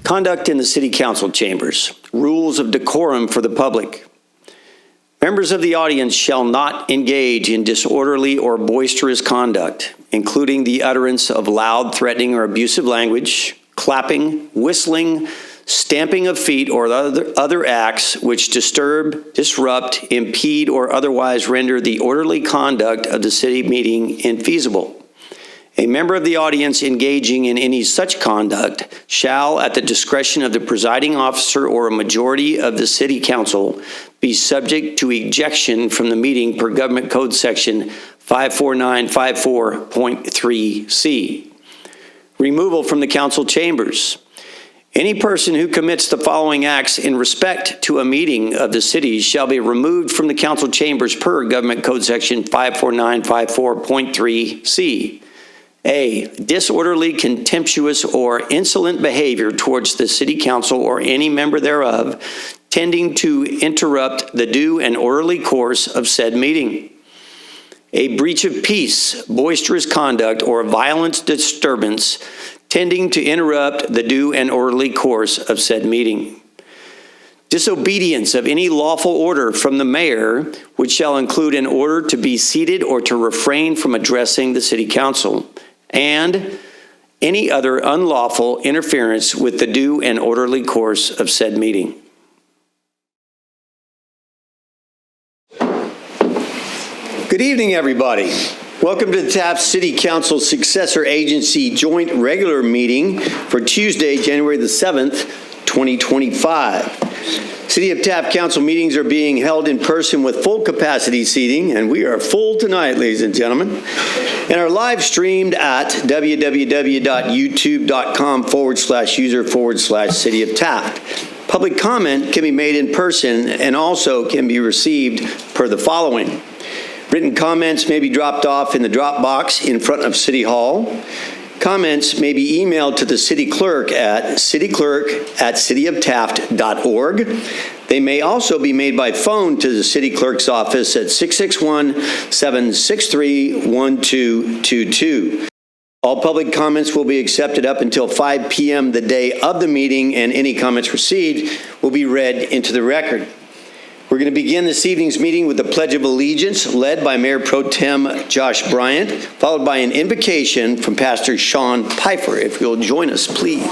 Conduct in the City Council chambers. Rules of decorum for the public. Members of the audience shall not engage in disorderly or boisterous conduct, including the utterance of loud, threatening, or abusive language, clapping, whistling, stamping of feet, or other acts which disturb, disrupt, impede, or otherwise render the orderly conduct of the city meeting infeasible. A member of the audience engaging in any such conduct shall, at the discretion of the presiding officer or a majority of the city council, be subject to ejection from the meeting per Government Code Section 54954.3C. Removal from the council chambers. Any person who commits the following acts in respect to a meeting of the city shall be removed from the council chambers per Government Code Section 54954.3C. A, disorderly, contemptuous, or insolent behavior towards the city council or any member thereof, tending to interrupt the due and orderly course of said meeting. A breach of peace, boisterous conduct, or violent disturbance, tending to interrupt the due and orderly course of said meeting. Disobedience of any lawful order from the mayor, which shall include an order to be seated or to refrain from addressing the city council, and any other unlawful interference with the due and orderly course of said meeting. Good evening, everybody. Welcome to the Taft City Council Successor Agency Joint Regular Meeting for Tuesday, January the 7th, 2025. City of Taft Council meetings are being held in person with full capacity seating, and we are full tonight, ladies and gentlemen, and are live streamed at www.youtube.com/user/City of Taft. Public comment can be made in person and also can be received per the following. Written comments may be dropped off in the drop box in front of City Hall. Comments may be emailed to the city clerk at cityclerk@cityoftaft.org. They may also be made by phone to the city clerk's office at 661-763-1222. All public comments will be accepted up until 5 p.m. the day of the meeting, and any comments received will be read into the record. We're going to begin this evening's meeting with the Pledge of Allegiance, led by Mayor Pro Tem Josh Bryant, followed by an invocation from Pastor Sean Pfeiffer. If you'll join us, please.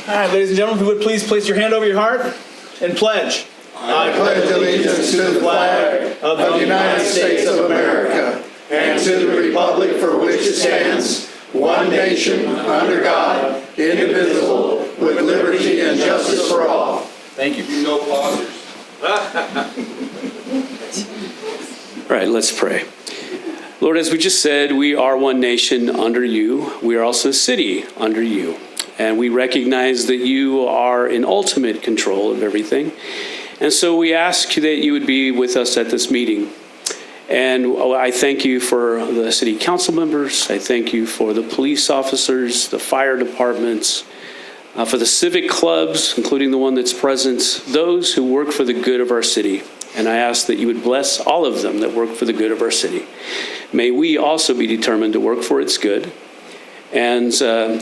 All right, ladies and gentlemen, if you would please place your hand over your heart and pledge. I pledge allegiance to the flag of the United States of America and to the republic for which it stands, one nation, under God, indivisible, with liberty and justice for all. Thank you. No pausers. All right, let's pray. Lord, as we just said, we are one nation under you. We are also a city under you. And we recognize that you are in ultimate control of everything. And so we ask that you would be with us at this meeting. And I thank you for the city council members. I thank you for the police officers, the fire departments, for the civic clubs, including the one that's present, those who work for the good of our city. And I ask that you would bless all of them that work for the good of our city. May we also be determined to work for its good. And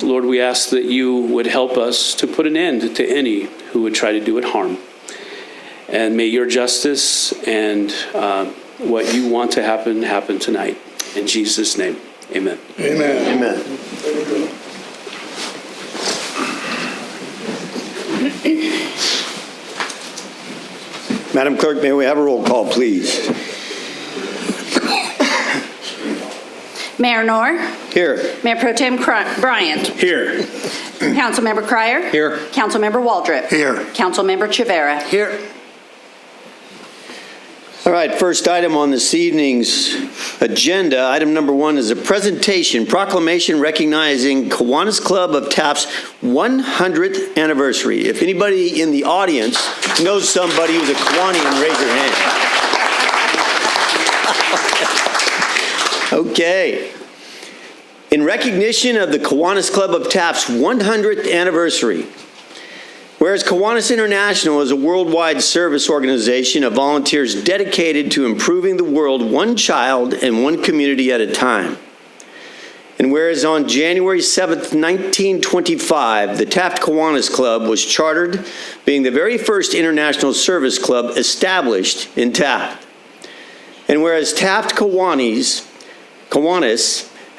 Lord, we ask that you would help us to put an end to any who would try to do it harm. And may your justice and what you want to happen tonight. In Jesus' name, amen. Amen. Amen. Madam Clerk, may we have a roll call, please? Mayor Knorr. Here. Mayor Pro Tem Bryant. Here. Councilmember Cryer. Here. Councilmember Waldrop. Here. Councilmember Chivera. Here. All right, first item on this evening's agenda, item number 1 is a presentation, proclamation recognizing Kiwanis Club of Taft's 100th anniversary. If anybody in the audience knows somebody who's a Kiwanian, raise your hand. Okay. In recognition of the Kiwanis Club of Taft's 100th anniversary, whereas Kiwanis International is a worldwide service organization of volunteers dedicated to improving the world one child and one community at a time. And whereas on January 7th, 1925, the Taft Kiwanis Club was chartered, being the very first international service club established in Taft. And whereas Taft Kiwanis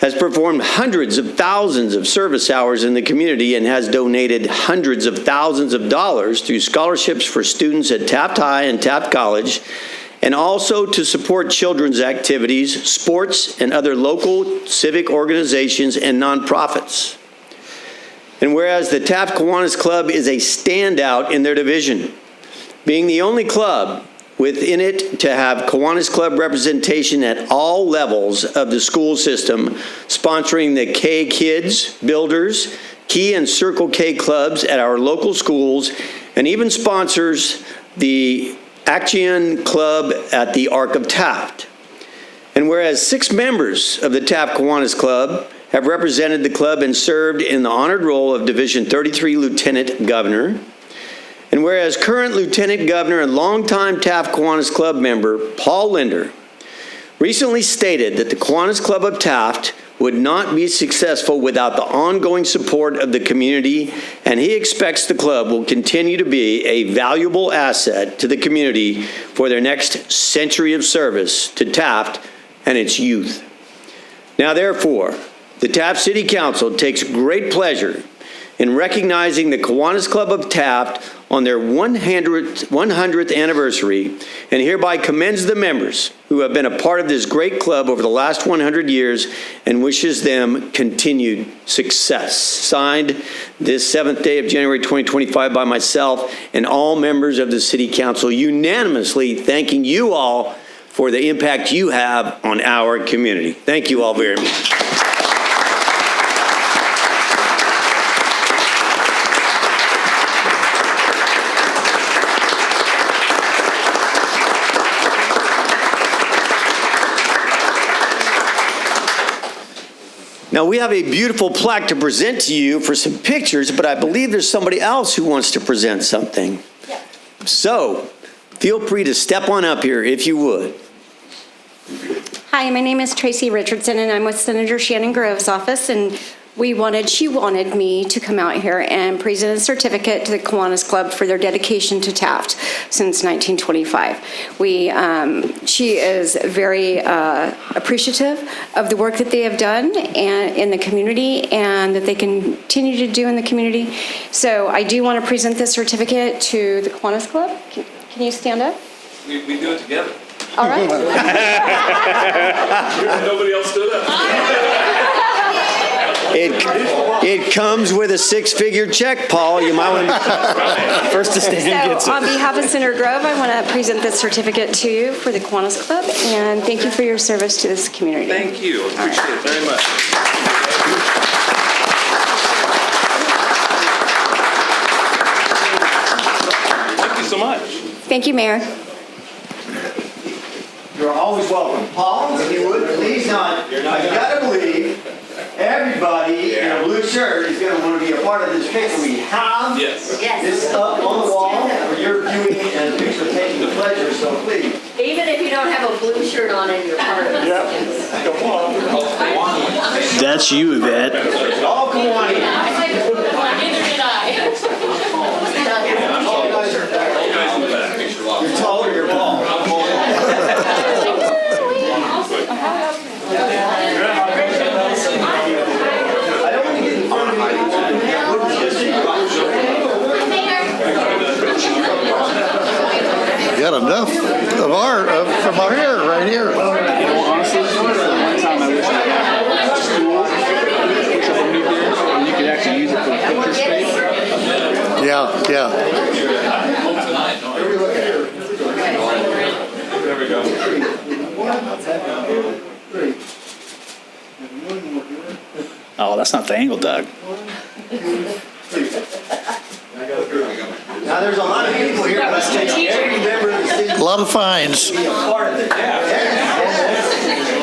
has performed hundreds of thousands of service hours in the community and has donated hundreds of thousands of dollars through scholarships for students at Taft High and Taft College, and also to support children's activities, sports, and other local civic organizations and nonprofits. And whereas the Taft Kiwanis Club is a standout in their division, being the only club within it to have Kiwanis Club representation at all levels of the school system, sponsoring the K Kids, Builders, Key and Circle K clubs at our local schools, and even sponsors the Action Club at the Arc of Taft. And whereas 6 members of the Taft Kiwanis Club have represented the club and served in the honored role of Division 33 Lieutenant Governor, and whereas current Lieutenant Governor and longtime Taft Kiwanis Club member Paul Linder recently stated that the Kiwanis Club of Taft would not be successful without the ongoing support of the community, and he expects the club will continue to be a valuable asset to the community for their next century of service to Taft and its youth. Now, therefore, the Taft City Council takes great pleasure in recognizing the Kiwanis Club of Taft on their 100th anniversary, and hereby commends the members who have been a part of this great club over the last 100 years and wishes them continued success. Signed this 7th day of January 2025 by myself and all members of the City Council, unanimously thanking you all for the impact you have on our community. Thank you all very much. Now, we have a beautiful plaque to present to you for some pictures, but I believe there's somebody else who wants to present something. So, feel free to step on up here if you would. Hi, my name is Tracy Richardson, and I'm with Senator Shannon Grove's office, and she wanted me to come out here and present a certificate to the Kiwanis Club for their dedication to Taft since 1925. She is very appreciative of the work that they have done in the community and that they continue to do in the community. So I do want to present this certificate to the Kiwanis Club. Can you stand up? We do it together. All right. Nobody else stood up. It comes with a 6-figure check, Paul. You might want to be first to stand gets So it. on behalf of Senator Grove, I want to present this certificate to you for the Kiwanis Club, and thank you for your service to this community. Thank you. Appreciate it very much. Thank you so much. Thank you, Mayor. You're always welcome. Paul, if you would, please not. I gotta believe everybody in a blue shirt is gonna want to be a part of this picture. We have Yes. this up on the wall for your viewing and picture taking pleasure, so please. Even if you don't have a blue shirt on and you're part of it. That's you, Yvette. All Kiwanis. You're taller, you're tall. Got enough of from our hair right here. You know, honestly, one time I wish I had school, which I moved in, and you could actually use it for the picture space. Yeah. There we go. Oh, that's not the angle, Doug. Now, there's a lot of people here, but I take every member of the city A lot of fines. to be a part of it.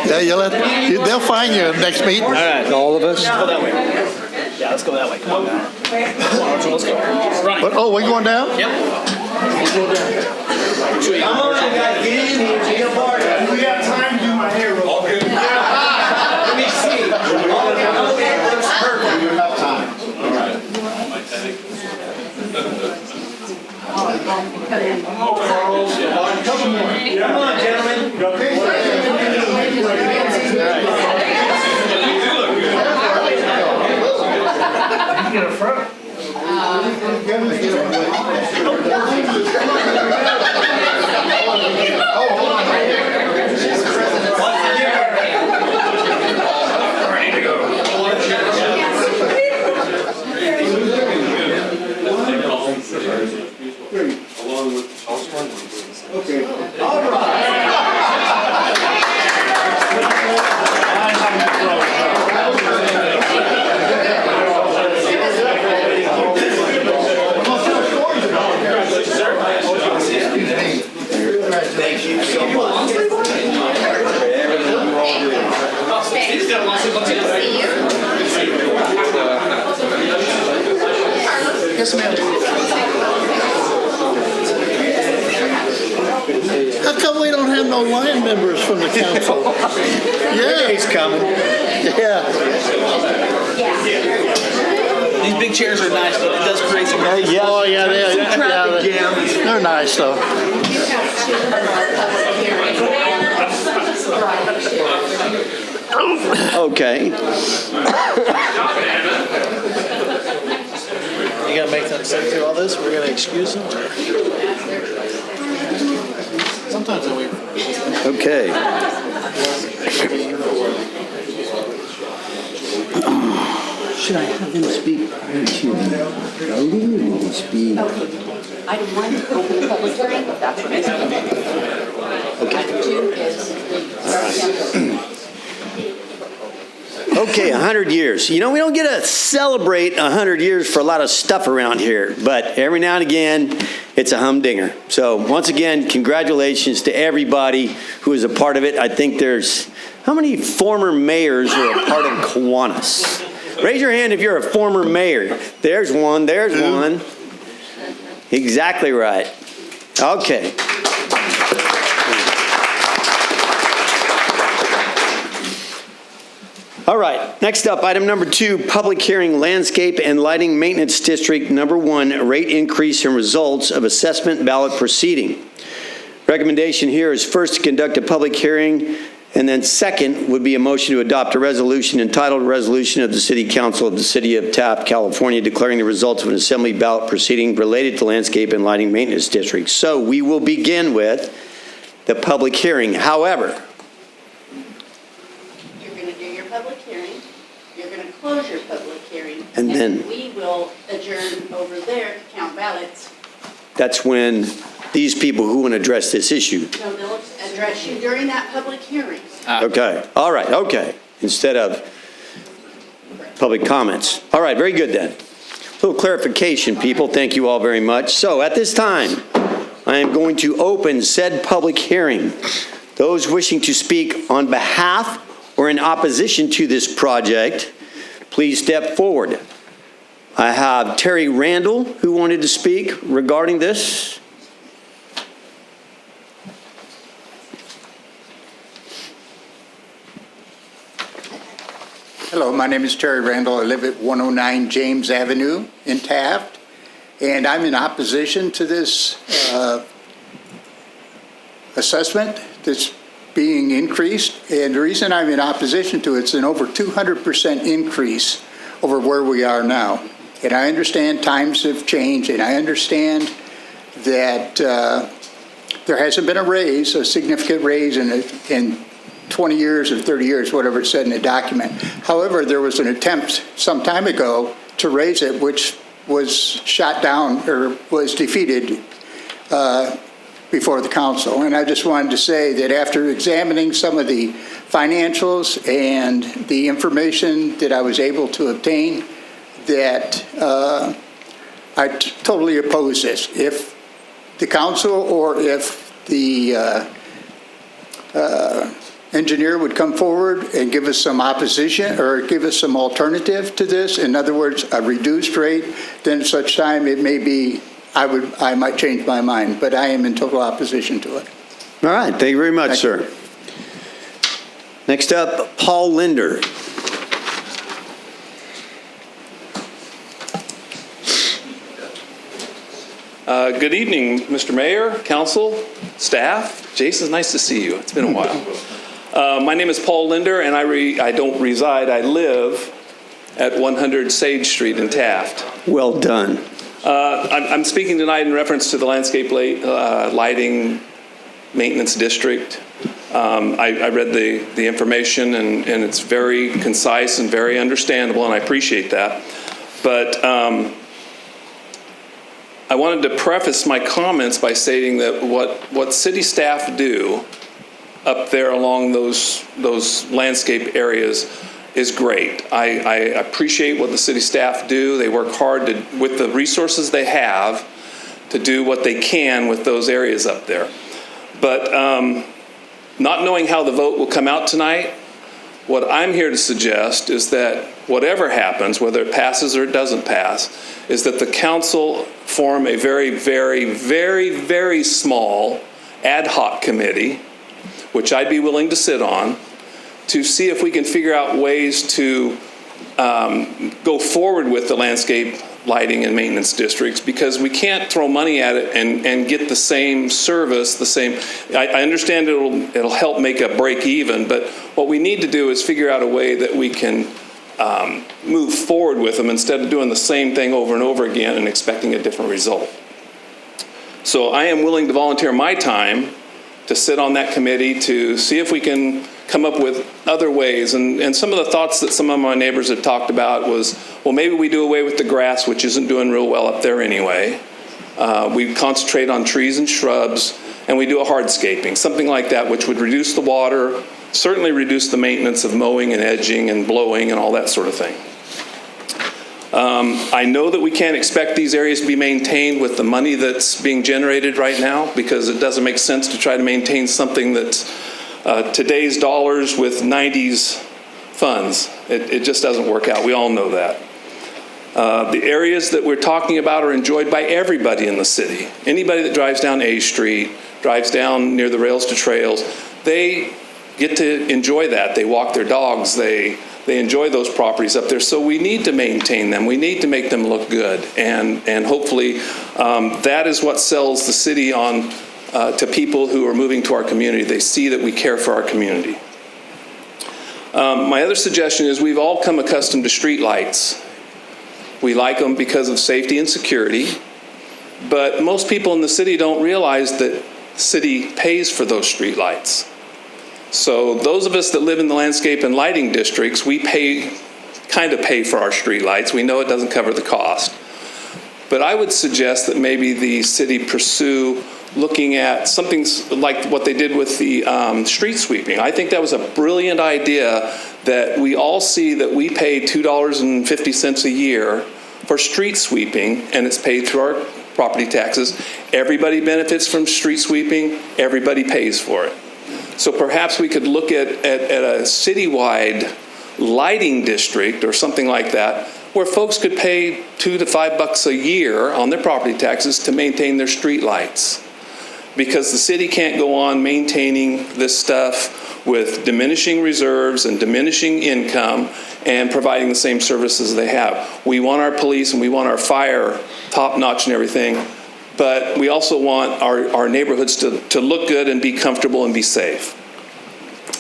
Yeah, they'll find you next meeting. All right. All of us? Go that way. Yeah, let's go that way. Come on now. Come on, Archie, let's go. Right. What, oh, we going down? Yep. Come on, I gotta get in here to be a part of it. We have time to do my hair real quick. Let me see. Yes, ma'am. How come we don't have no line members from the council? Yeah. He's coming. Yeah. These big chairs are nice, but it does create some. Oh, yeah, they're nice though. Okay. You gonna make them sit through all this? We're gonna excuse them? Sometimes I wait. Okay. Should I have them speak prior to the voting, or will they speak? I don't want to open the public hearing, but that's what it's going to do. Item 2 is Okay, 100 years. You know, we don't get to celebrate 100 years for a lot of stuff around here, but every now and again, it's a humdinger. So once again, congratulations to everybody who is a part of it. I think there's, how many former mayors are a part of Kiwanis? Raise your hand if you're a former mayor. There's one, there's one. Exactly right. Okay. All right, next up, item number 2, public hearing, landscape and lighting maintenance district number 1, rate increase and results of assessment ballot proceeding. Recommendation here is first to conduct a public hearing, and then second would be a motion to adopt a resolution entitled Resolution of the City Council of the City of Taft, California, declaring the results of an assembly ballot proceeding related to landscape and lighting maintenance districts. So we will begin with the public hearing. However, public hearing, you're going to close your public hearing, And then- we will adjourn over there to count ballots. that's when these people who want to address this issue. So they'll address you during that public hearing. Okay, all right, okay, instead of public comments. All right, very good then. A little clarification, people, thank you all very much. So at this time, I am going to open said public hearing. Those wishing to speak on behalf or in opposition to this project, please step forward. I have Terry Randall who wanted to speak regarding this. Hello, my name is Terry Randall. I live at 109 James Avenue in Taft, and I'm in opposition to this assessment that's being increased. And the reason I'm in opposition to it's an over 200% increase over where we are now. And I understand times have changed, and I understand that there hasn't been a raise, a significant raise in 20 years or 30 years, whatever it said in the document. However, there was an attempt some time ago to raise it, which was shot down or was defeated before the council. And I just wanted to say that after examining some of the financials and the information that I was able to obtain, that I totally oppose this. If the council or if the engineer would come forward and give us some opposition or give us some alternative to this, in other words, a reduced rate, then at such time it may be, I might change my mind, but I am in total opposition to it. All right, thank you very much, sir. Next up, Paul Linder. Good evening, Mr. Mayor, council, staff. Jason, nice to see you. It's been a while. My name is Paul Linder, and I don't reside, I live at 100 Sage Street in Taft. Well done. I'm speaking tonight in reference to the landscape lighting maintenance district. I read the information, and it's very concise and very understandable, and I appreciate that. But I wanted to preface my comments by stating that what city staff do up there along those landscape areas is great. I appreciate what the city staff do. They work hard with the resources they have to do what they can with those areas up there. But not knowing how the vote will come out tonight, what I'm here to suggest is that whatever happens, whether it passes or it doesn't pass, is that the council form a very, very, very, very small ad hoc committee, which I'd be willing to sit on, to see if we can figure out ways to go forward with the landscape lighting and maintenance districts, because we can't throw money at it and get the same service, the same. I understand it'll help make a break even, but what we need to do is figure out a way that we can move forward with them instead of doing the same thing over and over again and expecting a different result. So I am willing to volunteer my time to sit on that committee to see if we can come up with other ways. And some of the thoughts that some of my neighbors have talked about was, well, maybe we do away with the grass, which isn't doing real well up there anyway. We concentrate on trees and shrubs, and we do a hardscaping, something like that, which would reduce the water, certainly reduce the maintenance of mowing and edging and blowing and all that sort of thing. I know that we can't expect these areas to be maintained with the money that's being generated right now, because it doesn't make sense to try to maintain something that's today's dollars with 90s funds. It just doesn't work out. We all know that. The areas that we're talking about are enjoyed by everybody in the city. Anybody that drives down A Street, drives down near the rails to trails, they get to enjoy that. They walk their dogs. They enjoy those properties up there. So we need to maintain them. We need to make them look good. And hopefully that is what sells the city on to people who are moving to our community. They see that we care for our community. My other suggestion is we've all come accustomed to street lights. We like them because of safety and security, but most people in the city don't realize that the city pays for those street lights. So those of us that live in the landscape and lighting districts, we kind of pay for our street lights. We know it doesn't cover the cost. But I would suggest that maybe the city pursue looking at something like what they did with the street sweeping. I think that was a brilliant idea, that we all see that we pay $2.50 a year for street sweeping, and it's paid through our property taxes. Everybody benefits from street sweeping. Everybody pays for it. So perhaps we could look at a citywide lighting district or something like that, where folks could pay $2 to $5 a year on their property taxes to maintain their street lights. Because the city can't go on maintaining this stuff with diminishing reserves and diminishing income and providing the same services they have. We want our police and we want our fire top-notch and everything, but we also want our neighborhoods to look good and be comfortable and be safe.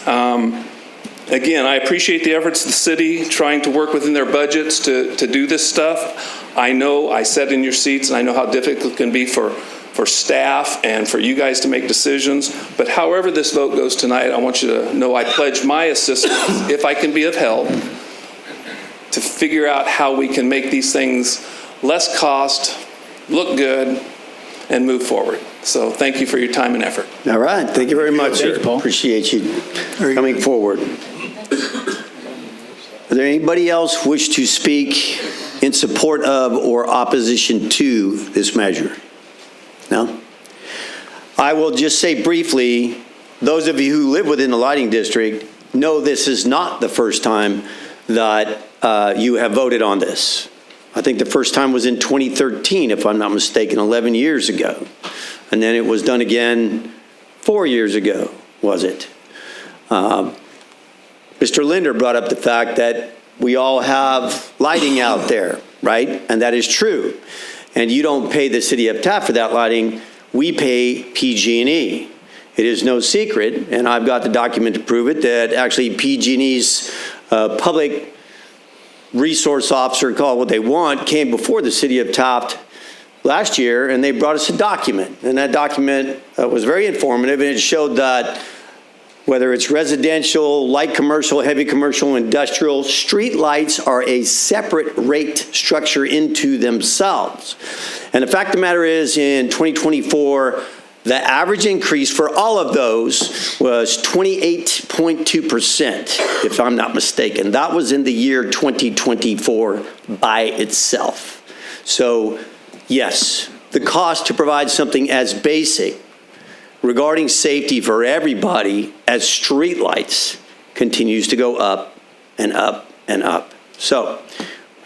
Again, I appreciate the efforts of the city trying to work within their budgets to do this stuff. I know I sat in your seats, and I know how difficult it can be for staff and for you guys to make decisions. But however this vote goes tonight, I want you to know I pledge my assistance, if I can be of help, to figure out how we can make these things less cost, look good, and move forward. So thank you for your time and effort. All right. Thank you very much, sir. Thank you, Paul. Appreciate you coming forward. Are there anybody else wish to speak in support of or opposition to this measure? No? I will just say briefly, those of you who live within the lighting district know this is not the first time that you have voted on this. I think the first time was in 2013, if I'm not mistaken, 11 years ago. And then it was done again 4 years ago, was it? Mr. Linder brought up the fact that we all have lighting out there, right? And that is true. and you don't pay the city of Taft for that lighting, we pay PG&E. It is no secret, and I've got the document to prove it, that actually PG&E's public resource officer, call it what they want, came before the city of Taft last year, and they brought us a document. And that document was very informative, and it showed that whether it's residential, light commercial, heavy commercial, industrial, street lights are a separate rate structure into themselves. And the fact of the matter is, in 2024, the average increase for all of those was 28.2%, if I'm not mistaken. That was in the year 2024 by itself. So, yes, the cost to provide something as basic regarding safety for everybody as streetlights continues to go up and up and up. So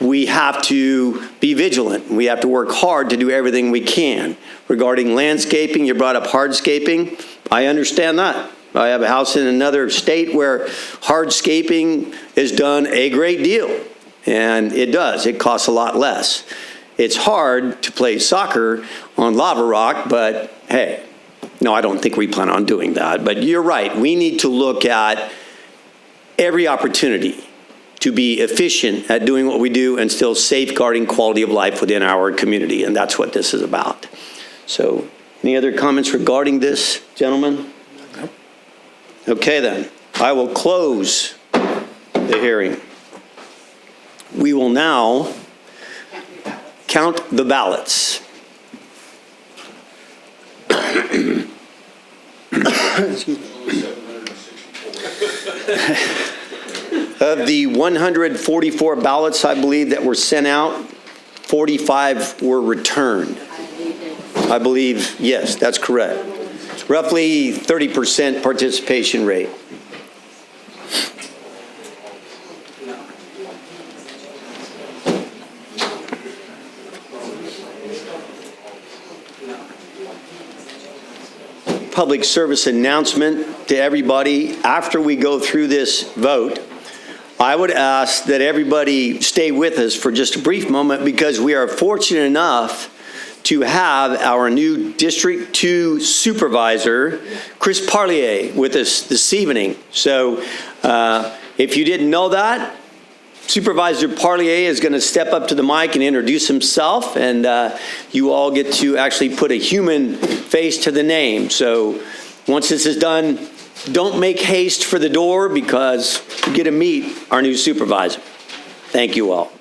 we have to be vigilant. We have to work hard to do everything we can. Regarding landscaping, you brought up hardscaping. I understand that. I have a house in another state where hardscaping is done a great deal. And it does. It costs a lot less. It's hard to play soccer on lava rock, but hey, no, I don't think we plan on doing that. But you're right. We need to look at every opportunity to be efficient at doing what we do and still safeguarding quality of life within our community. And that's what this is about. So any other comments regarding this, gentlemen? No. Okay, then. I will close the hearing. We will now count the ballots. Of the 144 ballots, I believe, that were sent out, 45 were returned. I believe, yes, that's correct. It's roughly 30% participation rate. Public service announcement to everybody. After we go through this vote, I would ask that everybody stay with us for just a brief moment, because we are fortunate enough to have our new District 2 Supervisor, Chris Parlier, with us this evening. So if you didn't know that, Supervisor Parlier is going to step up to the mic and introduce himself, and you all get to actually put a human face to the name. So once this is done, don't make haste for the door, because you get to meet our new supervisor. Thank you all.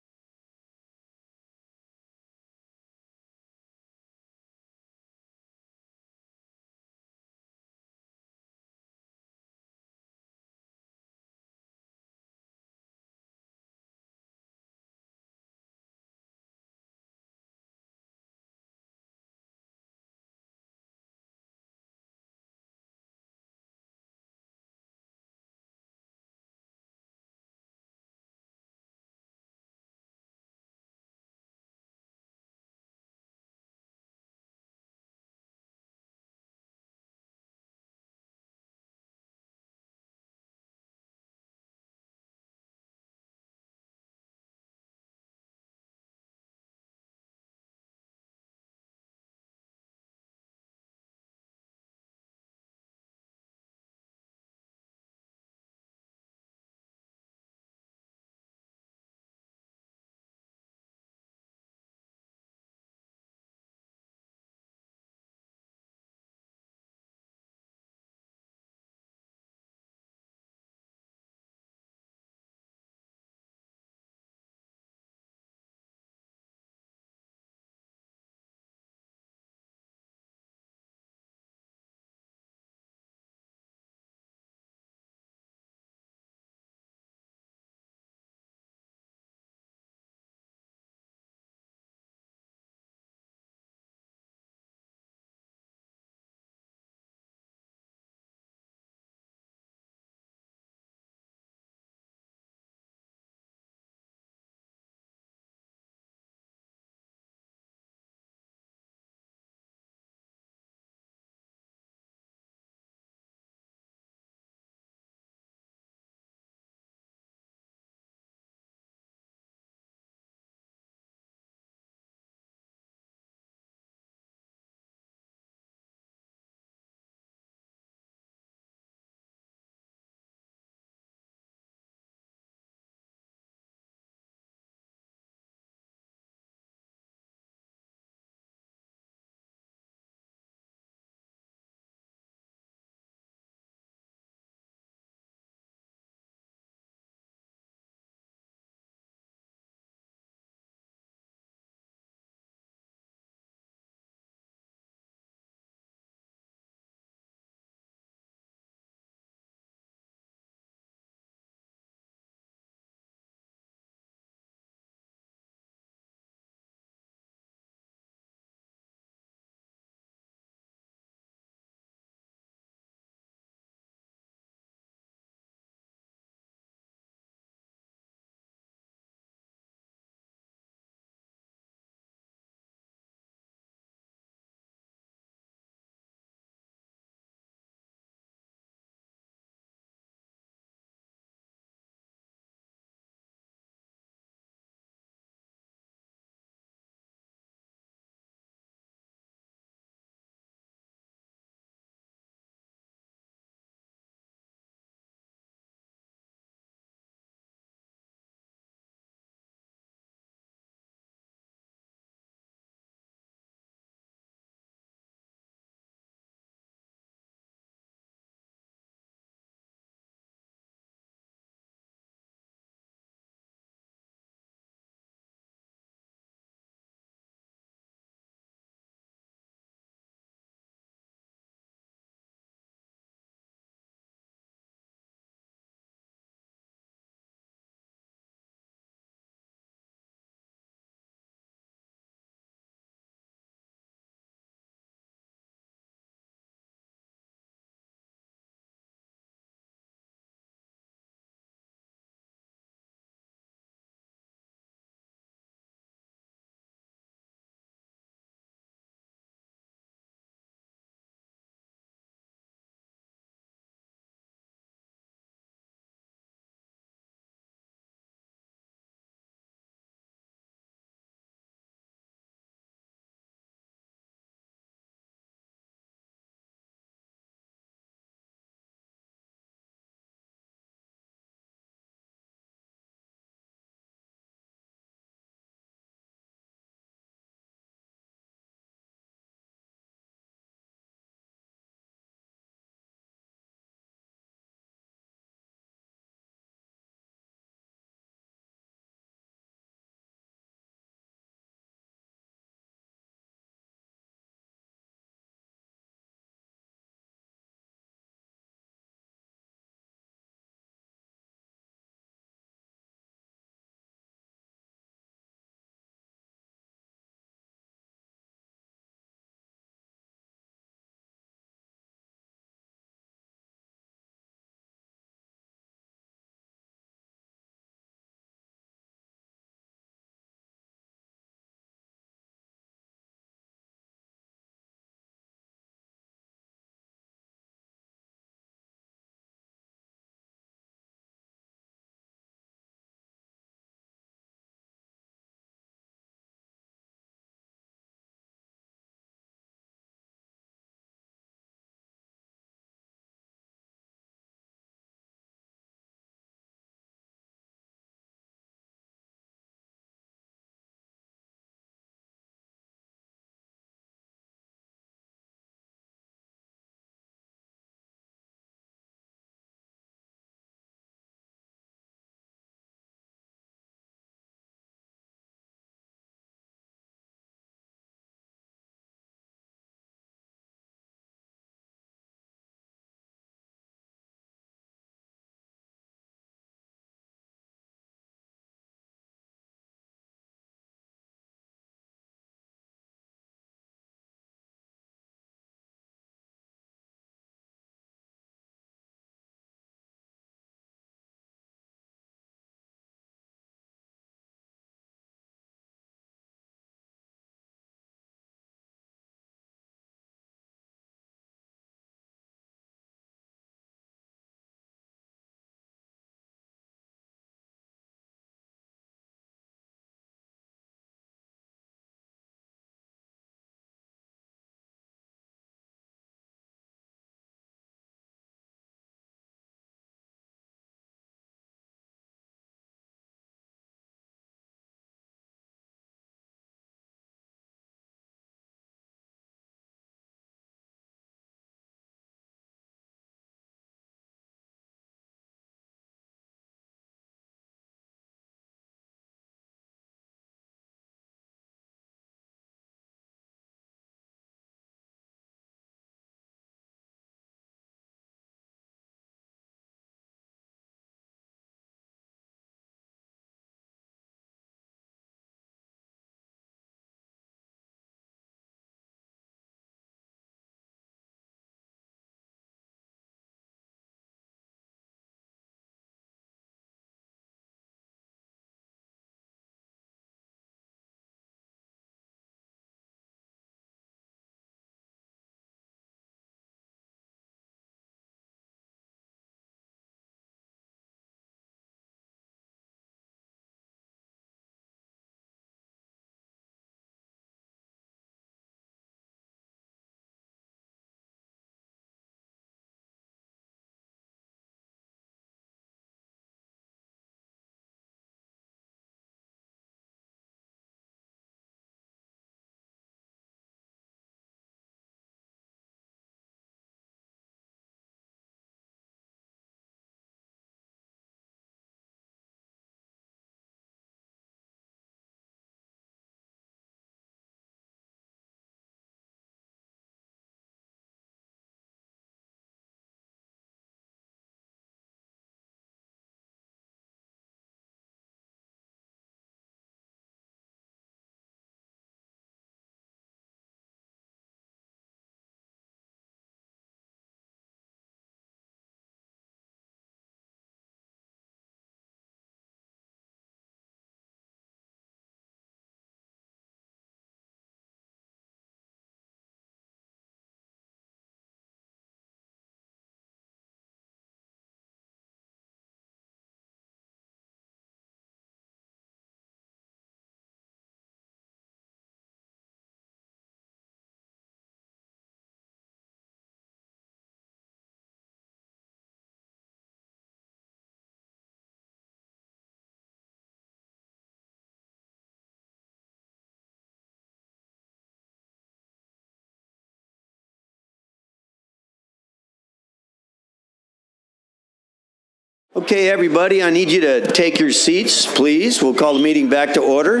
Okay, everybody, I need you to take your seats, please. We'll call the meeting back to order.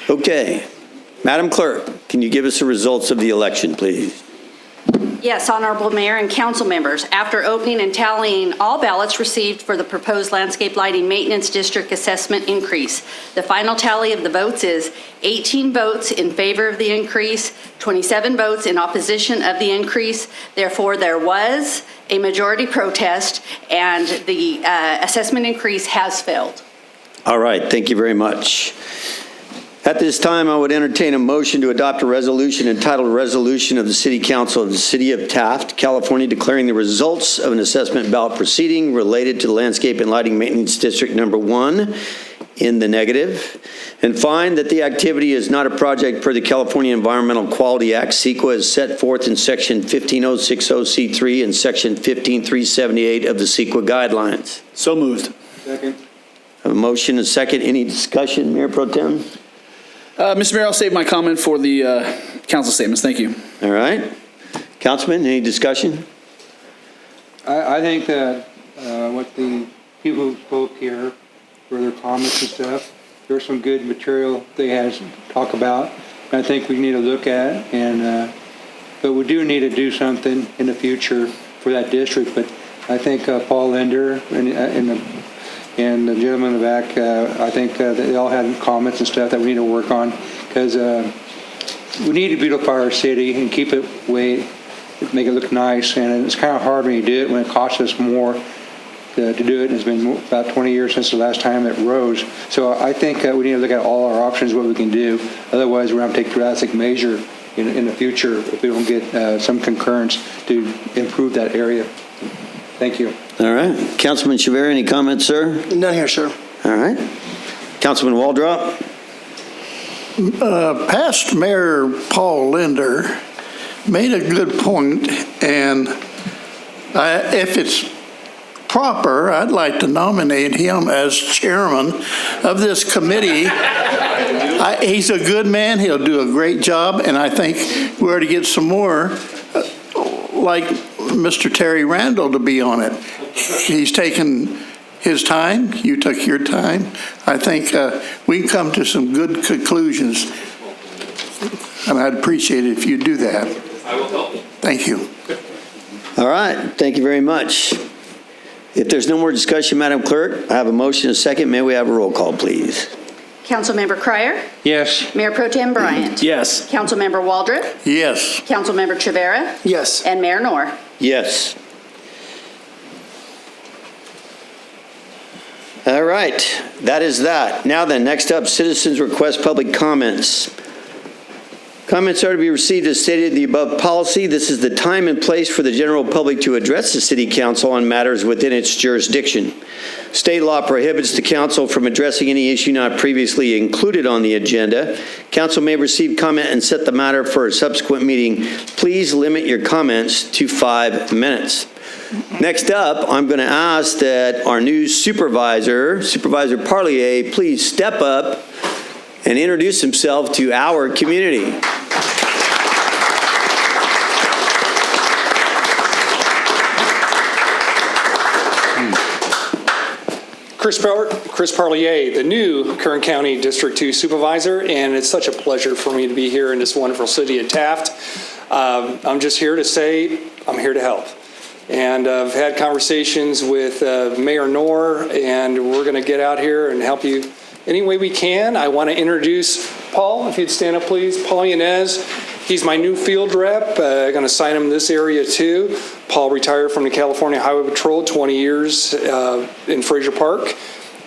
Okay. Madam Clerk, can you give us the results of the election, please? Yes, Honorable Mayor and council members, after opening and tallying all ballots received for the proposed landscape lighting maintenance district assessment increase, the final tally of the votes is 18 votes in favor of the increase, 27 votes in opposition of the increase. Therefore, there was a majority protest, and the assessment increase has failed. All right, thank you very much. At this time, I would entertain a motion to adopt a resolution entitled Resolution of the City Council of the City of Taft, California, declaring the results of an assessment ballot proceeding related to the Landscape and Lighting Maintenance District Number 1 in the negative, and find that the activity is not a project per the California Environmental Quality Act, CEQA, as set forth in Section 15060C3 and Section 15378 of the CEQA guidelines. So moved. Second. A motion and second. Any discussion, Mayor Pro Tem? Mr. Mayor, I'll save my comment for the council statements. Thank you. All right. Councilman, any discussion? I think that what the people who spoke here for their comments and stuff, there's some good material they had to talk about. I think we need to look at, and but we do need to do something in the future for that district. But I think Paul Linder and the gentleman in the back, I think they all had comments and stuff that we need to work on, because we need to beautify our city and keep it make it look nice. And it's kind of hard when you do it when it costs us more to do it. It's been about 20 years since the last time it rose. So I think we need to look at all our options, what we can do. Otherwise, we're going to have to take drastic measure in the future if we don't get some concurrence to improve that area. Thank you. All right. Councilman Chavera, any comments, sir? None here, sir. All right. Councilman Waldrop? Past Mayor Paul Linder made a good point, and if it's proper, I'd like to nominate him as chairman of this committee. He's a good man. He'll do a great job, and I think we ought to get some more like Mr. Terry Randall to be on it. He's taken his time. You took your time. I think we can come to some good conclusions, and I'd appreciate it if you do that. I will help. Thank you. All right. Thank you very much. If there's no more discussion, Madam Clerk, I have a motion and a second. May we have a roll call, please? Councilmember Cryer? Yes. Mayor Pro Tem Bryant? Yes. Councilmember Waldrop? Yes. Councilmember Chavera? Yes. And Mayor Knorr? Yes. All right. That is that. Now then, next up, citizens request public comments. Comments are to be received as stated in the above policy. This is the time and place for the general public to address the City Council on matters within its jurisdiction. State law prohibits the council from addressing any issue not previously included on the agenda. Council may receive comment and set the matter for a subsequent meeting. Please limit your comments to 5 minutes. Next up, I'm going to ask that our new Supervisor Parlier, please step up and introduce himself to our community. Chris Parlier, the new Kern County District 2 Supervisor, and it's such a pleasure for me to be here in this wonderful city of Taft. I'm just here to say I'm here to help. And I've had conversations with Mayor Knorr, and we're going to get out here and help you any way we can. I want to introduce Paul, if you'd stand up, please. Paul Yanez. He's my new field rep. I'm going to assign him this area too. Paul retired from the California Highway Patrol, 20 years in Fraser Park.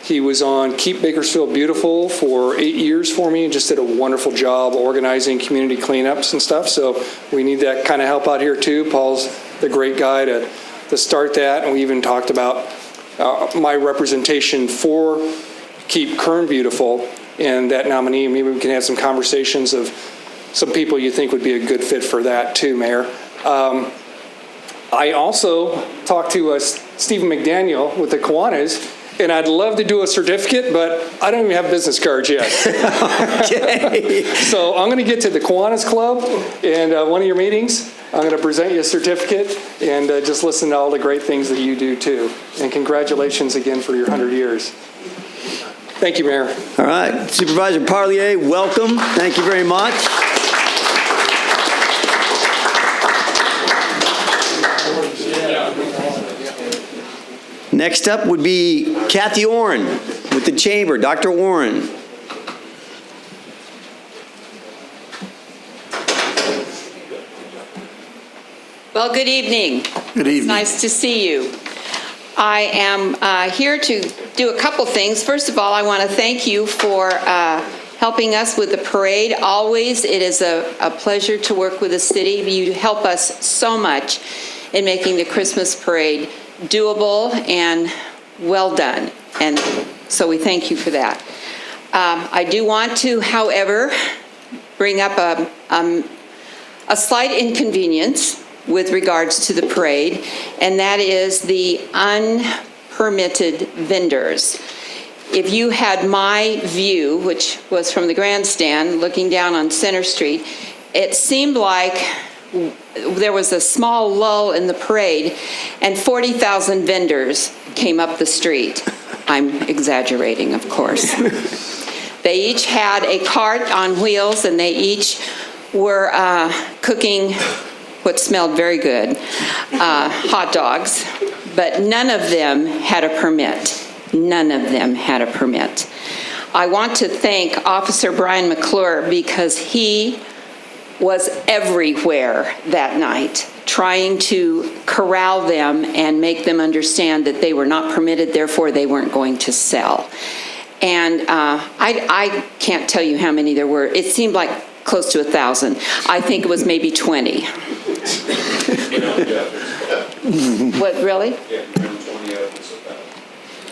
He was on Keep Bakersfield Beautiful for 8 years for me and just did a wonderful job organizing community cleanups and stuff. So we need that kind of help out here too. Paul's the great guy to start that. And we even talked about my representation for Keep Kern Beautiful and that nominee. Maybe we can have some conversations of some people you think would be a good fit for that too, Mayor. I also talked to Stephen McDaniel with the Kiwanis, and I'd love to do a certificate, but I don't even have business cards yet. Okay. So I'm going to get to the Kiwanis Club and one of your meetings, I'm going to present you a certificate and just listen to all the great things that you do too. And congratulations again for your 100 years. Thank you, Mayor. All right, Supervisor Parlier, welcome. Thank you very much. Next up would be Kathy Orrin with the Chamber. Dr. Orrin. Well, good evening. Good evening. It's nice to see you. I am here to do a couple things. First of all, I want to thank you for helping us with the parade. Always, it is a pleasure to work with the city. You help us so much in making the Christmas parade doable and well done. And so we thank you for that. I do want to, however, bring up a slight inconvenience with regards to the parade, and that is the unpermitted vendors. If you had my view, which was from the grandstand looking down on Center Street, it seemed like there was a small lull in the parade and 40,000 vendors came up the street. I'm exaggerating, of course. They each had a cart on wheels and they each were cooking what smelled very good, hot dogs, but none of them had a permit. None of them had a permit. I want to thank Officer Brian McClure because he was everywhere that night trying to corral them and make them understand that they were not permitted, therefore they weren't going to sell. And I can't tell you how many there were. It seemed like close to 1,000. I think it was maybe 20. What, really?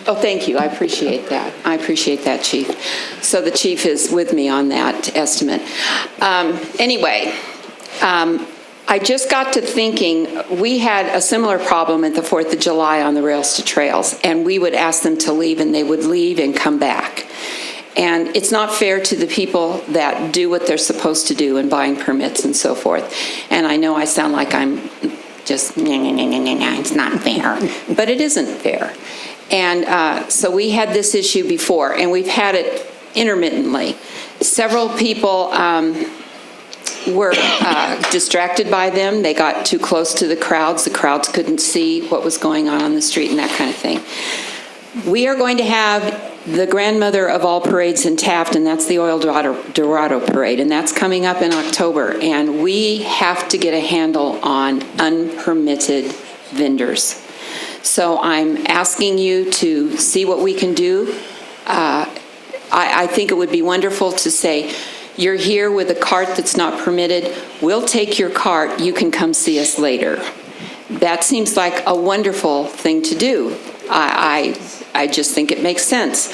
Oh, thank you. I appreciate that. I appreciate that, Chief. So the Chief is with me on that estimate. Anyway, I just got to thinking, we had a similar problem at the 4th of July on the Rails to Trails, and we would ask them to leave, and they would leave and come back. And it's not fair to the people that do what they're supposed to do in buying permits and so forth. And I know I sound like I'm just, it's not fair, but it isn't fair. And so we had this issue before, and we've had it intermittently. Several people were distracted by them. They got too close to the crowds. The crowds couldn't see what was going on the street and that kind of thing. We are going to have the grandmother of all parades in Taft, and that's the Oil Dorado Parade, and that's coming up in October. And we have to get a handle on unpermitted vendors. So I'm asking you to see what we can do. I think it would be wonderful to say, you're here with a cart that's not permitted. We'll take your cart. You can come see us later. That seems like a wonderful thing to do. I just think it makes sense.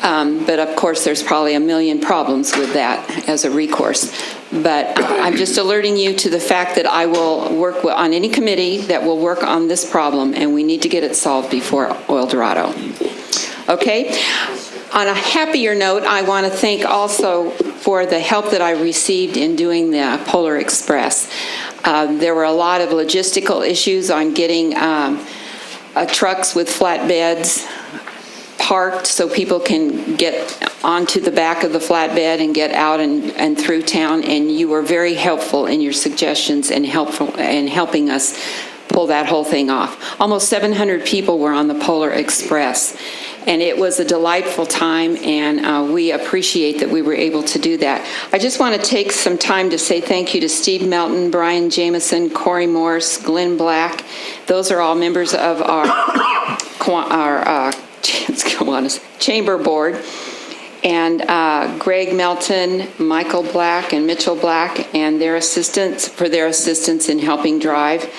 But of course, there's probably a million problems with that as a recourse. But I'm just alerting you to the fact that I will work on any committee that will work on this problem, and we need to get it solved before Oil Dorado. Okay? On a happier note, I want to thank also for the help that I received in doing the Polar Express. There were a lot of logistical issues on getting trucks with flatbeds parked so people can get onto the back of the flatbed and get out and through town, and you were very helpful in your suggestions and helping us pull that whole thing off. Almost 700 people were on the Polar Express, and it was a delightful time, and we appreciate that we were able to do that. I just want to take some time to say thank you to Steve Melton, Brian Jameson, Corey Morse, Glenn Black. Those are all members of our chamber board, and Greg Melton, Michael Black, and Mitchell Black, and their assistants in helping drive.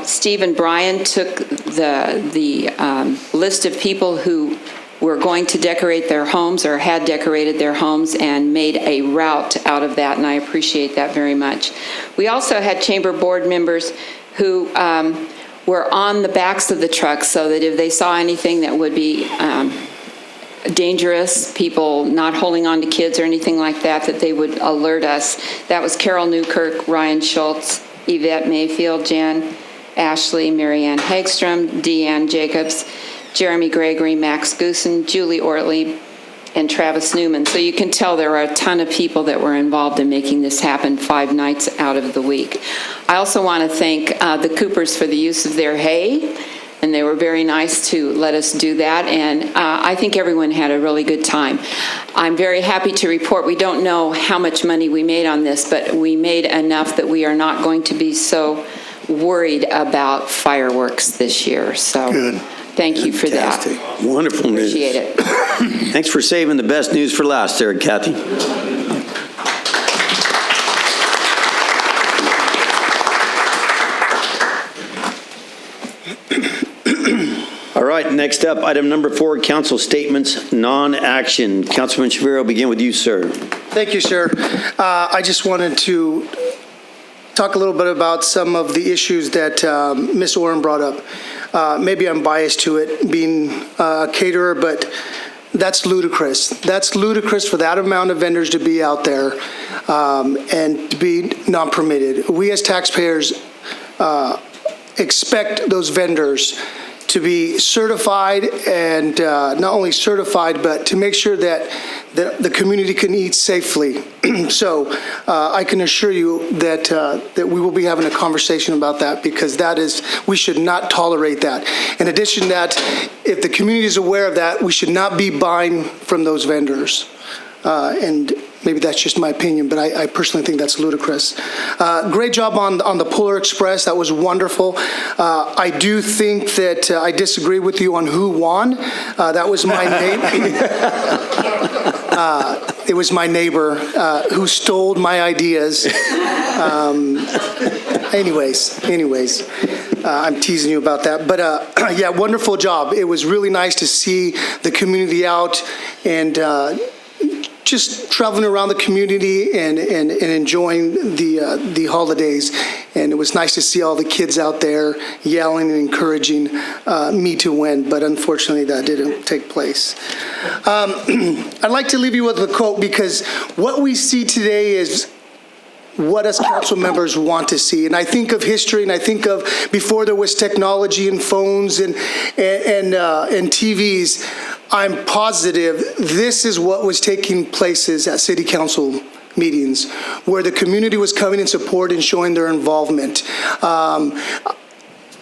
Steve and Brian took the list of people who were going to decorate their homes or had decorated their homes and made a route out of that, and I appreciate that very much. We also had chamber board members who were on the backs of the trucks so that if they saw anything that would be dangerous, people not holding on to kids or anything like that, that they would alert us. That was Carol Newkirk, Ryan Schultz, Yvette Mayfield, Jan Ashley, Marianne Hagstrom, Deanne Jacobs, Jeremy Gregory, Max Goosen, Julie Ortley, and Travis Newman. So you can tell there are a ton of people that were involved in making this happen 5 nights out of the week. I also want to thank the Coopers for the use of their hay, and they were very nice to let us do that, and I think everyone had a really good time. I'm very happy to report we don't know how much money we made on this, but we made enough that we are not going to be so worried about fireworks this year. So Good. Thank you for Fantastic. that. Wonderful news. Appreciate it. Thanks for saving the best news for last there, Kathy. All right, next up, item number 4, council statements, non-action. Councilman Shaviro, begin with you, sir. Thank you, sir. I just wanted to talk a little bit about some of the issues that Ms. Oren brought up. Maybe I'm biased to it, being a caterer, but that's ludicrous. That's ludicrous for that amount of vendors to be out there and to be non-permitted. We as taxpayers expect those vendors to be certified, and not only certified, but to make sure that the community can eat safely. So I can assure you that that we will be having a conversation about that, because we should not tolerate that. In addition to that, if the community is aware of that, we should not be buying from those vendors. And maybe that's just my opinion, but I personally think that's ludicrous. Great job on the Polar Express. That was wonderful. I do think that I disagree with you on who won. That was my neighbor. It was my neighbor who stole my ideas. Anyways, I'm teasing you about that. But yeah, wonderful job. It was really nice to see the community out and just traveling around the community and enjoying the holidays. And it was nice to see all the kids out there yelling and encouraging me to win, but unfortunately that didn't take place. I'd like to leave you with a quote, because what we see today is what us council members want to see. And I think of history, and I think of before there was technology and phones and TVs. I'm positive this is what was taking places at city council meetings, where the community was coming in support and showing their involvement.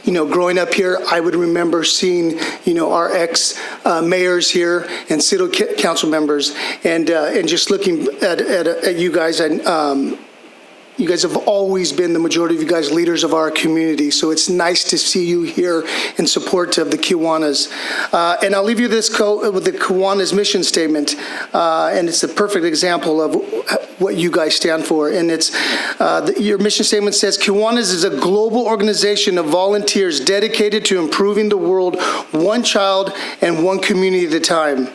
Growing up here, I would remember seeing, our ex-mayors here and city council members, and just looking at you guys. You guys have always been, the majority of you guys, leaders of our community. So it's nice to see you here in support of the Kiwanis. And I'll leave you this quote with the Kiwanis mission statement. And it's a perfect example of what you guys stand for. And it's your mission statement says, Kiwanis is a global organization of volunteers dedicated to improving the world one child and one community at a time.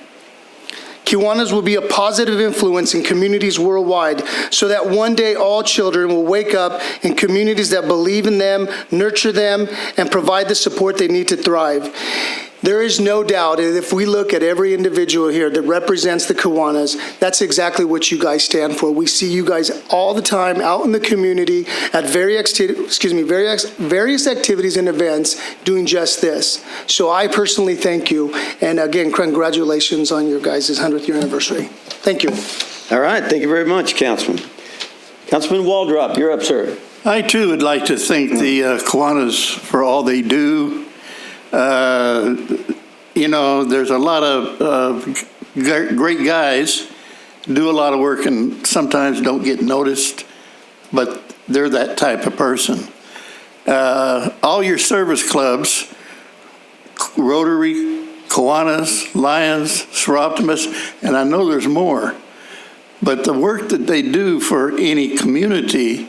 Kiwanis will be a positive influence in communities worldwide, so that one day all children will wake up in communities that believe in them, nurture them, and provide the support they need to thrive. There is no doubt, and if we look at every individual here that represents the Kiwanis, that's exactly what you guys stand for. We see you guys all the time out in the community at various activities and events doing just this. So I personally thank you, and again, congratulations on your guys' 100th year anniversary. Thank you. All right, thank you very much, Councilman. Councilman Waldrop, you're up, sir. I too would like to thank the Kiwanis for all they do. There's a lot of great guys do a lot of work and sometimes don't get noticed, but they're that type of person. All your service clubs, Rotary, Kiwanis, Lions, Seroptimus, and I know there's more, but the work that they do for any community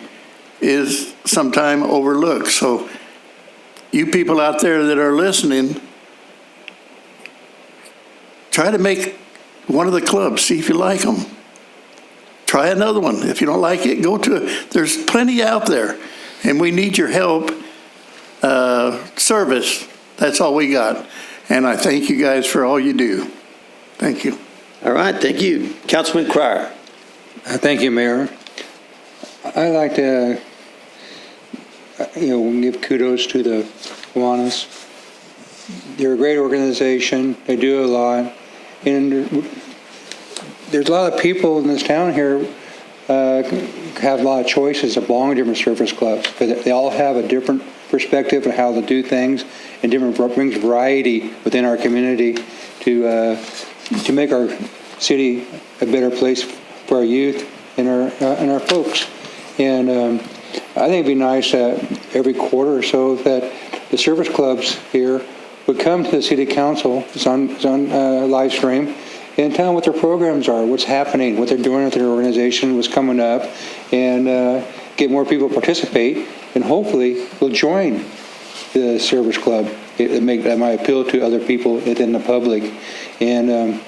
is sometimes overlooked. So you people out there that are listening, try to make one of the clubs, see if you like them. Try another one. If you don't like it, go to it. There's plenty out there, and we need your help. Service, that's all we got. And I thank you guys for all you do. Thank you. All right, thank you. Councilman Cryer. Thank you, Mayor. I'd like to we give kudos to the Kiwanis. They're a great organization. They do a lot. And there's a lot of people in this town here have a lot of choices that belong to different service clubs, but they all have a different perspective on how to do things, and brings variety within our community to make our city a better place for our youth and our folks. And I think it'd be nice that every quarter or so that the service clubs here would come to the city council, it's on live stream, and tell them what their programs are, what's happening, what they're doing with their organization, what's coming up, and get more people to participate, and hopefully will join the service club. That might appeal to other people within the public. And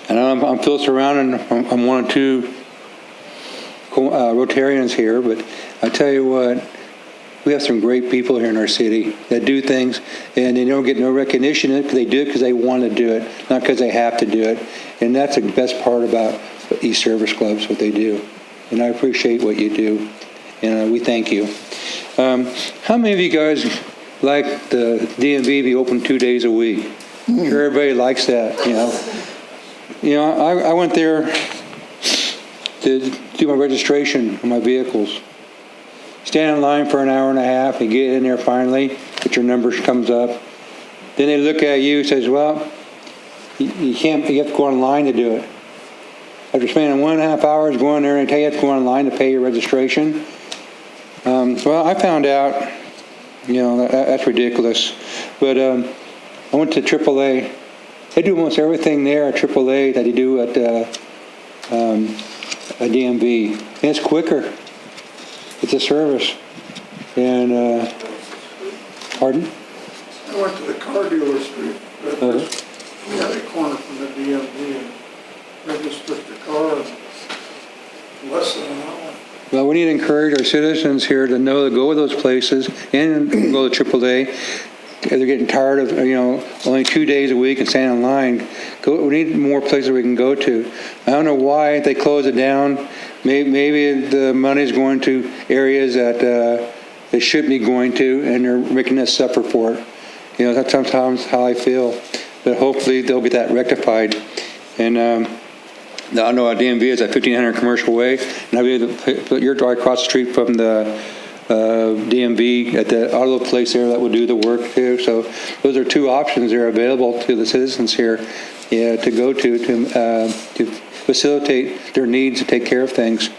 I'm Phil Surround, and I'm one of two Rotarians here, but I tell you what, we have some great people here in our city that do things, and they don't get no recognition because they do it because they want to do it, not because they have to do it. And that's the best part about these service clubs, what they do. And I appreciate what you do, and we thank you. How many of you guys like the DMV be open 2 days a week? Everybody likes that, I went there to do my registration on my vehicles. Stand in line for an hour and a half, and get in there finally, get your number comes up. Then they look at you and says, well, you have to go online to do it. After spending 1.5 hours going there and tell you have to go online to pay your registration. Well, I found out, that's ridiculous. But I went to AAA. They do almost everything there at AAA that they do at a DMV. And it's quicker. It's a service. And, pardon? I went to the car dealer street, but we had a corner from the DMV, and they just took the car in less than an hour. Well, we need to encourage our citizens here to know to go to those places and go to AAA. If they're getting tired of, only 2 days a week and standing in line, we need more places we can go to. I don't know why they close it down. Maybe the money's going to areas that they should be going to, and they're making us suffer for it. That's sometimes how I feel. But hopefully they'll get that rectified. And I know our DMV is at 1500 Commercial Way, and I'll be able to put your drive across the street from the DMV at the auto place there that would do the work too. So those are two options that are available to the citizens here to go to facilitate their needs to take care of things.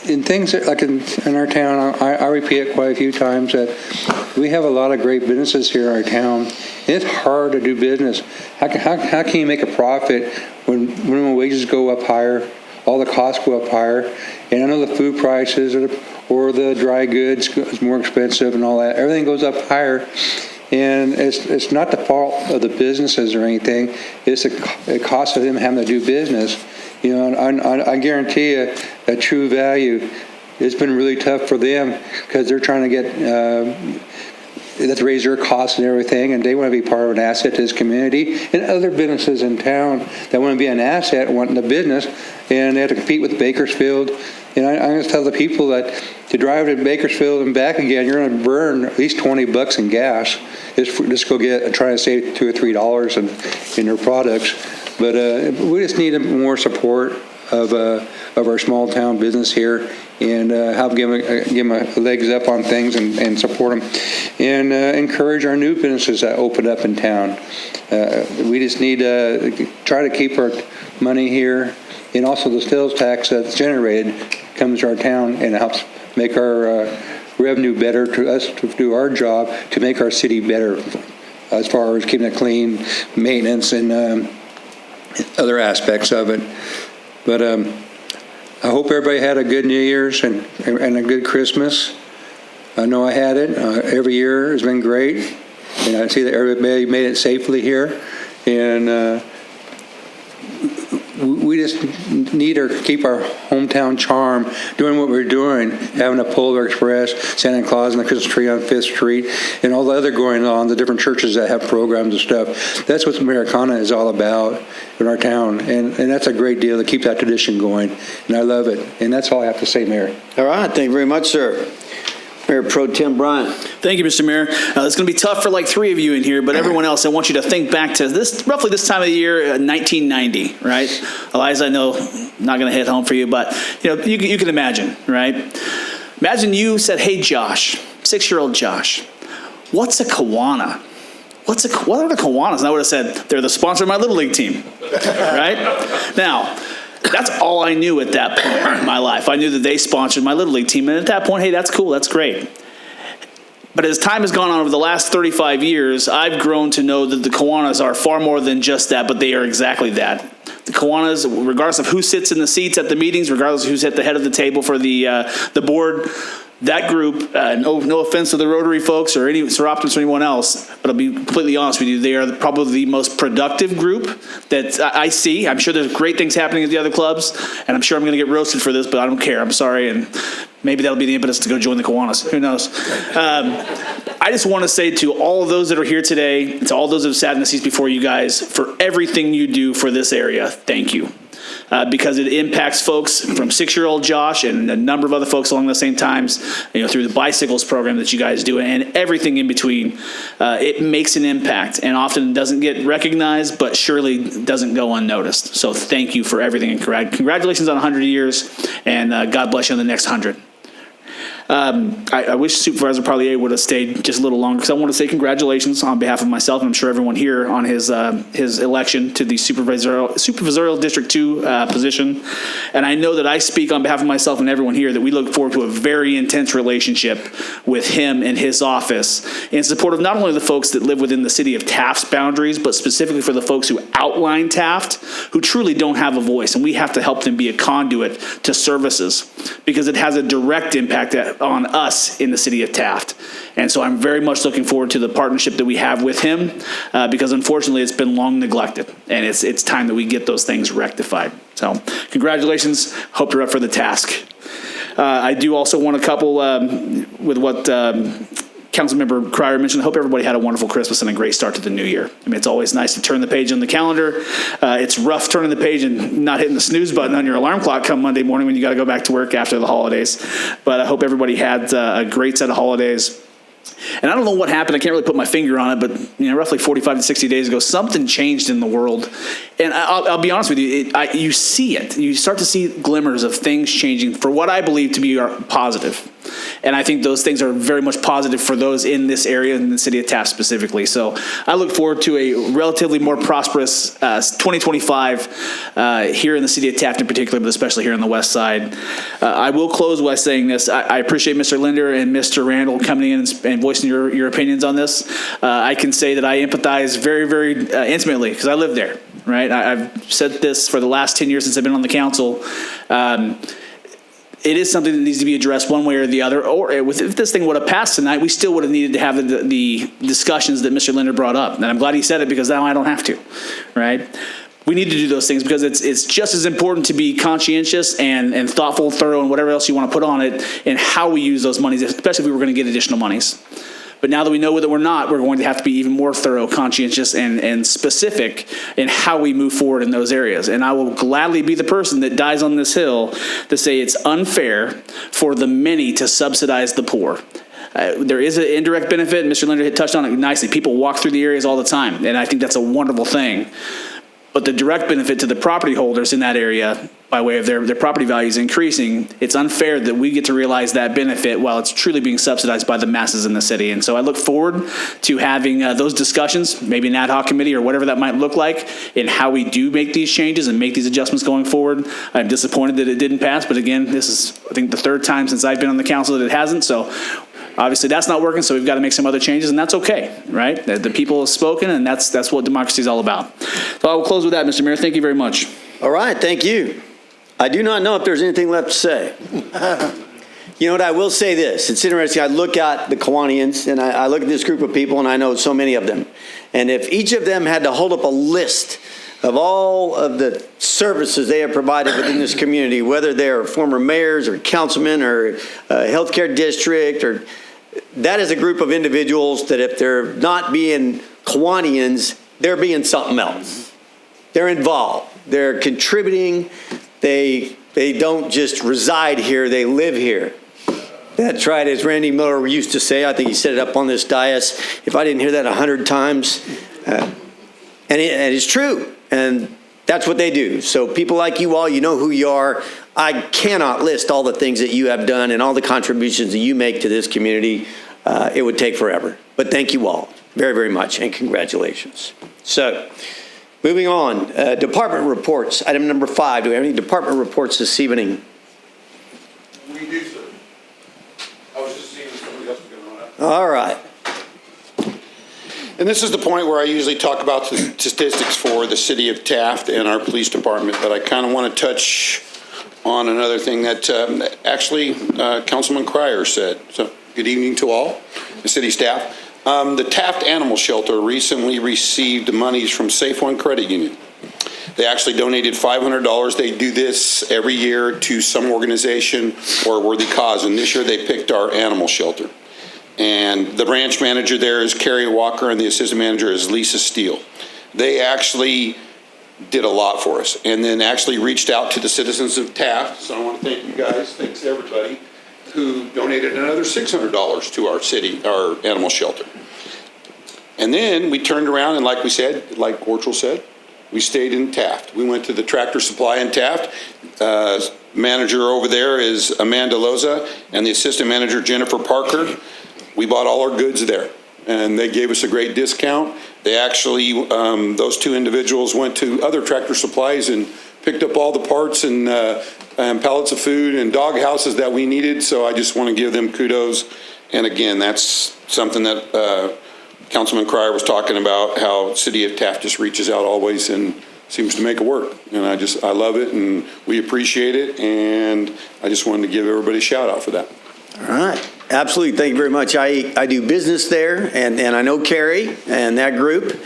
In things that, like in our town, I repeat it quite a few times that we have a lot of great businesses here in our town. It's hard to do business. How can you make a profit when minimum wages go up higher, all the costs go up higher, and I know the food prices or the dry goods is more expensive and all that. Everything goes up higher, and it's not the fault of the businesses or anything. It's the cost of them having to do business. I guarantee you a true value. It's been really tough for them because they're trying to get. They have to raise their costs and everything, and they want to be part of an asset to this community. And other businesses in town that want to be an asset, want the business, and they have to compete with Bakersfield. And I just tell the people that to drive to Bakersfield and back again, you're going to burn at least $20 in gas. Just go try to save $2 or $3 in their products. But we just need more support of our small town business here, and help give them a legs up on things and support them, and encourage our new businesses that open up in town. We just need to try to keep our money here, and also the sales tax that's generated comes to our town and helps make our revenue better to us to do our job to make our city better as far as keeping it clean, maintenance, and other aspects of it. But I hope everybody had a good New Year's and a good Christmas. I know I had it. Every year has been great. And I see that everybody made it safely here. And we just need to keep our hometown charm, doing what we're doing, having a Polar Express, Santa Claus and the Christmas tree on 5th Street, and all the other going on, the different churches that have programs and stuff. That's what Americana is all about in our town, and that's a great deal to keep that tradition going, and I love it. And that's all I have to say, Mayor. All right, thank you very much, sir. Mayor Pro Tem Bryant. Thank you, Mr. Mayor. It's going to be tough for like 3 of you in here, but everyone else, I want you to think back to roughly this time of the year, 1990, right? Eliza, I know, not going to hit home for you, but you can imagine, right? Imagine you said, "Hey, Josh, 6-year-old Josh, what's a Kiwanis? What are the Kiwanis?" And I would have said, "They're the sponsor of my Little League team," right? Now, that's all I knew at that point in my life. I knew that they sponsored my Little League team. And at that point, hey, that's cool. That's great. But as time has gone on over the last 35 years, I've grown to know that the Kiwanis are far more than just that, but they are exactly that. The Kiwanis, regardless of who sits in the seats at the meetings, regardless of who's at the head of the table for the board, that group, no offense to the Rotary folks or any Seroptimus or anyone else, but I'll be completely honest with you, they are probably the most productive group that I see. I'm sure there's great things happening at the other clubs, and I'm sure I'm going to get roasted for this, but I don't care. I'm sorry, and maybe that'll be the impetus to go join the Kiwanis. Who knows? I just want to say to all of those that are here today, and to all those that have sat in the seats before you guys, for everything you do for this area, thank you. Because it impacts folks from 6-year-old Josh and a number of other folks along the same times, through the bicycles program that you guys do and everything in between. It makes an impact and often doesn't get recognized, but surely doesn't go unnoticed. So thank you for everything, and congratulations on 100 years, and God bless you on the next 100. I wish Supervisor Parlier would have stayed just a little longer, because I want to say congratulations on behalf of myself, and I'm sure everyone here, on his election to the supervisorial District 2 position. And I know that I speak on behalf of myself and everyone here that we look forward to a very intense relationship with him and his office in support of not only the folks that live within the city of Taft's boundaries, but specifically for the folks who outline Taft, who truly don't have a voice, and we have to help them be a conduit to services, because it has a direct impact on us in the city of Taft. And so I'm very much looking forward to the partnership that we have with him, because unfortunately it's been long neglected, and it's time that we get those things rectified. So congratulations. Hope you're up for the task. I do also want to couple with what Councilmember Cryer mentioned. I hope everybody had a wonderful Christmas and a great start to the new year. I mean, it's always nice to turn the page on the calendar. It's rough turning the page and not hitting the snooze button on your alarm clock come Monday morning when you got to go back to work after the holidays. But I hope everybody had a great set of holidays. And I don't know what happened. I can't really put my finger on it, but roughly 45 to 60 days ago, something changed in the world. And I'll be honest with you, you see it. You start to see glimmers of things changing for what I believe to be positive. And I think those things are very much positive for those in this area, in the city of Taft specifically. So I look forward to a relatively more prosperous 2025 here in the city of Taft in particular, but especially here on the west side. I will close by saying this. I appreciate Mr. Linder and Mr. Randall coming in and voicing your opinions on this. I can say that I empathize very, very intimately, because I live there, right? I've said this for the last 10 years since I've been on the council. It is something that needs to be addressed one way or the other. Or if this thing would have passed tonight, we still would have needed to have the discussions that Mr. Linder brought up. And I'm glad he said it, because now I don't have to, right? We need to do those things, because it's just as important to be conscientious and thoughtful, thorough, and whatever else you want to put on it, and how we use those monies, especially if we were going to get additional monies. But now that we know that we're not, we're going to have to be even more thorough, conscientious, and specific in how we move forward in those areas. And I will gladly be the person that dies on this hill to say it's unfair for the many to subsidize the poor. There is an indirect benefit, and Mr. Linder had touched on it nicely. People walk through the areas all the time, and I think that's a wonderful thing. But the direct benefit to the property holders in that area, by way of their property values increasing, it's unfair that we get to realize that benefit while it's truly being subsidized by the masses in the city. And so I look forward to having those discussions, maybe an ad hoc committee or whatever that might look like, in how we do make these changes and make these adjustments going forward. I'm disappointed that it didn't pass, but again, this is, I think, the third time since I've been on the council that it hasn't. So obviously that's not working, so we've got to make some other changes, and that's okay, right? The people have spoken, and that's what democracy is all about. So I will close with that, Mr. Mayor. Thank you very much. All right, thank you. I do not know if there's anything left to say. You know what, I will say this. It's interesting. I look at the Kiwanians, and I look at this group of people, and I know so many of them. And if each of them had to hold up a list of all of the services they have provided within this community, whether they're former mayors or councilmen or healthcare district, or that is a group of individuals that if they're not being Kiwanians, they're being something else. They're involved. They're contributing. They don't just reside here. They live here. That's right, as Randy Miller used to say. I think he said it up on this dais. If I didn't hear that 100 times, and it's true. And that's what they do. So people like you all, you know who you are. I cannot list all the things that you have done and all the contributions that you make to this community. It would take forever. But thank you all very, very much, and congratulations. So, moving on, department reports. Item number 5. Do we have any department reports this evening? We do, sir. I was just seeing if somebody else was going to run up. All right. And this is the point where I usually talk about the statistics for the city of Taft and our police department, but I kind of want to touch on another thing that actually Councilman Cryer said. So, good evening to all, the city staff. The Taft Animal Shelter recently received monies from Safe One Credit Union. They actually donated $500. They do this every year to some organization or a worthy cause, and this year they picked our animal shelter. And the branch manager there is Carrie Walker, and the assistant manager is Lisa Steele. They actually did a lot for us, and then actually reached out to the citizens of Taft. So I want to thank you guys, thanks to everybody, who donated another $600 to our city, our animal shelter. And then we turned around, and like we said, like Orchel said, we stayed in Taft. We went to the Tractor Supply in Taft. Manager over there is Amanda Loza, and the assistant manager, Jennifer Parker. We bought all our goods there, and they gave us a great discount. They actually, those two individuals went to other Tractor Supplies and picked up all the parts and pallets of food and dog houses that we needed. So I just want to give them kudos. And again, that's something that Councilman Cryer was talking about, how City of Taft just reaches out always and seems to make it work. And I love it, and we appreciate it. And I just wanted to give everybody a shout out for that. All right. Absolutely. Thank you very much. I do business there, and I know Carrie and that group,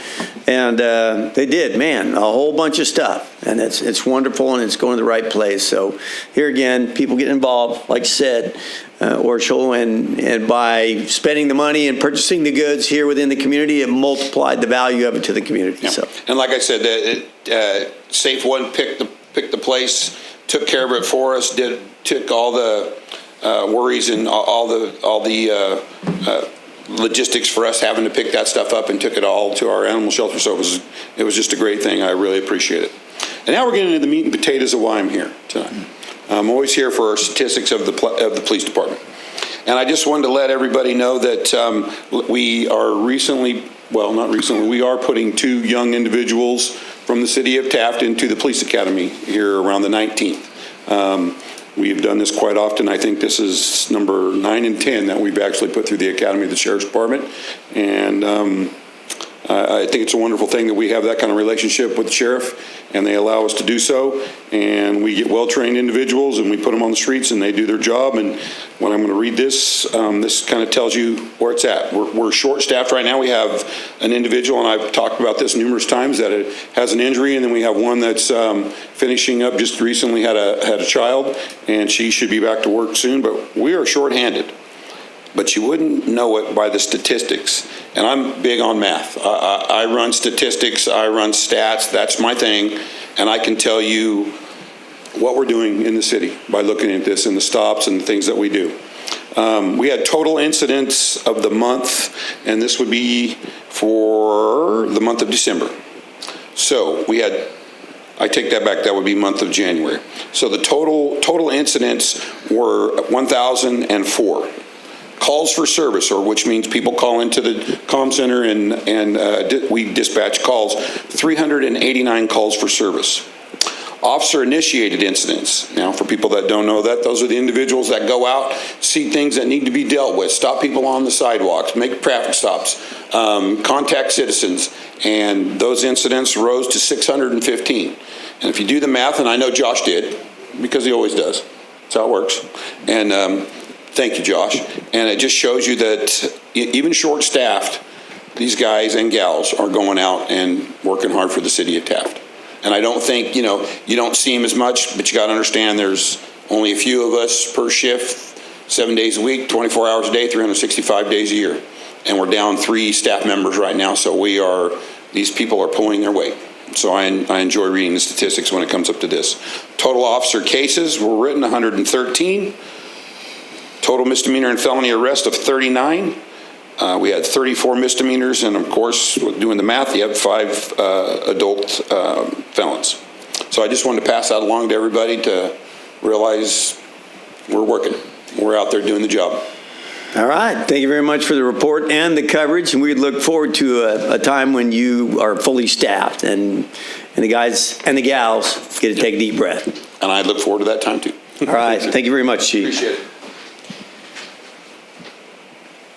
and they did, man, a whole bunch of stuff, and it's wonderful, and it's going to the right place. So here again, people get involved, like you said, Orchel, and by spending the money and purchasing the goods here within the community, it multiplied the value of it to the community. Yeah. So, and like I said, Safe One picked the place, took care of it for us, took all the worries and all the logistics for us having to pick that stuff up, and took it all to our animal shelter. So it was just a great thing. I really appreciate it. And now we're getting into the meat and potatoes of why I'm here tonight. I'm always here for our statistics of the police department. And I just wanted to let everybody know that we are we are putting 2 young individuals from the city of Taft into the police academy here around the 19th. We've done this quite often. I think this is number 9 and 10 that we've actually put through the Academy of the Sheriff's Department. And I think it's a wonderful thing that we have that kind of relationship with the sheriff, and they allow us to do so. And we get well-trained individuals, and we put them on the streets, and they do their job. And when I'm going to read this, this kind of tells you where it's at. We're short-staffed right now. We have an individual, and I've talked about this numerous times, that it has an injury, and then we have one that's finishing up, just recently had a child, and she should be back to work soon. But we are short-handed. But you wouldn't know it by the statistics. And I'm big on math. I run statistics, I run stats, that's my thing. And I can tell you what we're doing in the city by looking at this and the stops and the things that we do. We had total incidents of the month, and this would be for the month of December. So we had, I take that back, that would be month of January. So the total incidents were 1,004. Calls for service, or which means people call into the comm center and we dispatch calls, 389 calls for service. Officer-initiated incidents. Now, for people that don't know that, those are the individuals that go out, see things that need to be dealt with, stop people on the sidewalks, make traffic stops, contact citizens, and those incidents rose to 615. And if you do the math, and I know Josh did, because he always does, that's how it works, and Thank you, Josh. And it just shows you that even short-staffed, these guys and gals are going out and working hard for the city of Taft. And I don't think, you don't see them as much, but you got to understand there's only a few of us per shift, 7 days a week, 24 hours a day, 365 days a year. And we're down 3 staff members right now, so these people are pulling their weight. So I enjoy reading the statistics when it comes up to this. Total officer cases were written 113. Total misdemeanor and felony arrest of 39. We had 34 misdemeanors, and of course, doing the math, you have 5 adult felons. So I just wanted to pass that along to everybody to realize we're working. We're out there doing the job. All right. Thank you very much for the report and the coverage. And we look forward to a time when you are fully staffed and the guys and the gals get to take a deep breath. And I look forward to that time too. All right. Thank you very much, Chief. Appreciate it.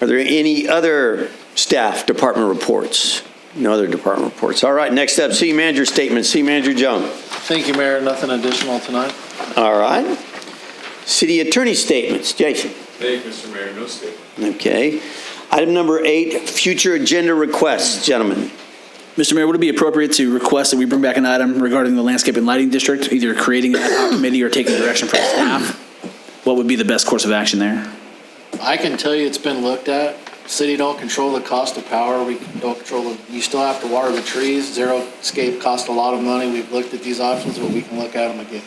Are there any other staff department reports? No other department reports. All right. Next up, City Manager statement. City Manager Jones. Thank you, Mayor. Nothing additional tonight. All right. City Attorney statements. Jason. Thank you, Mr. Mayor. No statement. Okay. Item number 8, future agenda requests, gentlemen. Mr. Mayor, would it be appropriate to request that we bring back an item regarding the landscape and lighting district, either creating an ad hoc committee or taking direction from staff? What would be the best course of action there? I can tell you it's been looked at. City don't control the cost of power. We don't control you still have to water the trees. Zero scape costs a lot of money. We've looked at these options, but we can look at them again.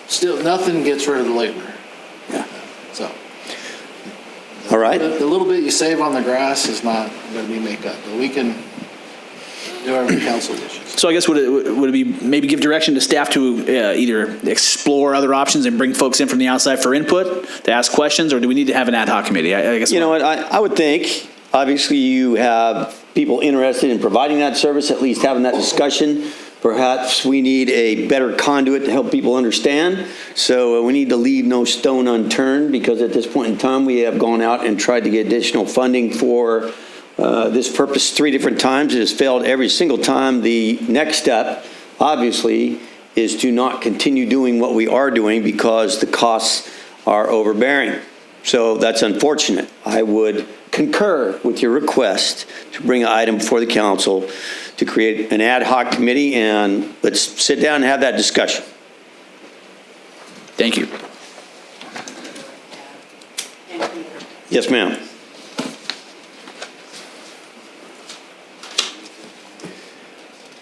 Still, nothing gets rid of the labor. Yeah. So. All right. The little bit you save on the grass is not going to be make up, but we can do our council wishes. So I guess would it be maybe give direction to staff to either explore other options and bring folks in from the outside for input, to ask questions, or do we need to have an ad hoc committee? I guess. You know what? I would think, obviously, you have people interested in providing that service, at least having that discussion. Perhaps we need a better conduit to help people understand. So we need to leave no stone unturned, because at this point in time, we have gone out and tried to get additional funding for this purpose 3 different times. It has failed every single time. The next step, obviously, is to not continue doing what we are doing because the costs are overbearing. So that's unfortunate. I would concur with your request to bring an item before the council to create an ad hoc committee, and let's sit down and have that discussion. Thank you. Yes, ma'am.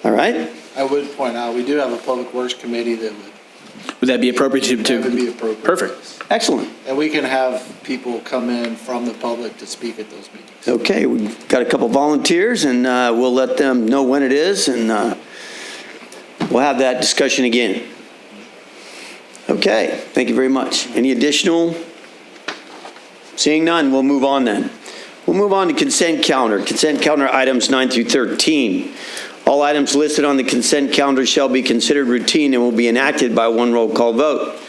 All right. I would point out, we do have a public works committee that Would that be appropriate to? That would be appropriate. Perfect. Excellent. And we can have people come in from the public to speak at those meetings. Okay, we've got a couple volunteers, and we'll let them know when it is, and we'll have that discussion again. Okay, thank you very much. Any additional? Seeing none, we'll move on then. We'll move on to consent calendar. Consent calendar items 9 through 13. All items listed on the consent calendar shall be considered routine and will be enacted by one roll call vote.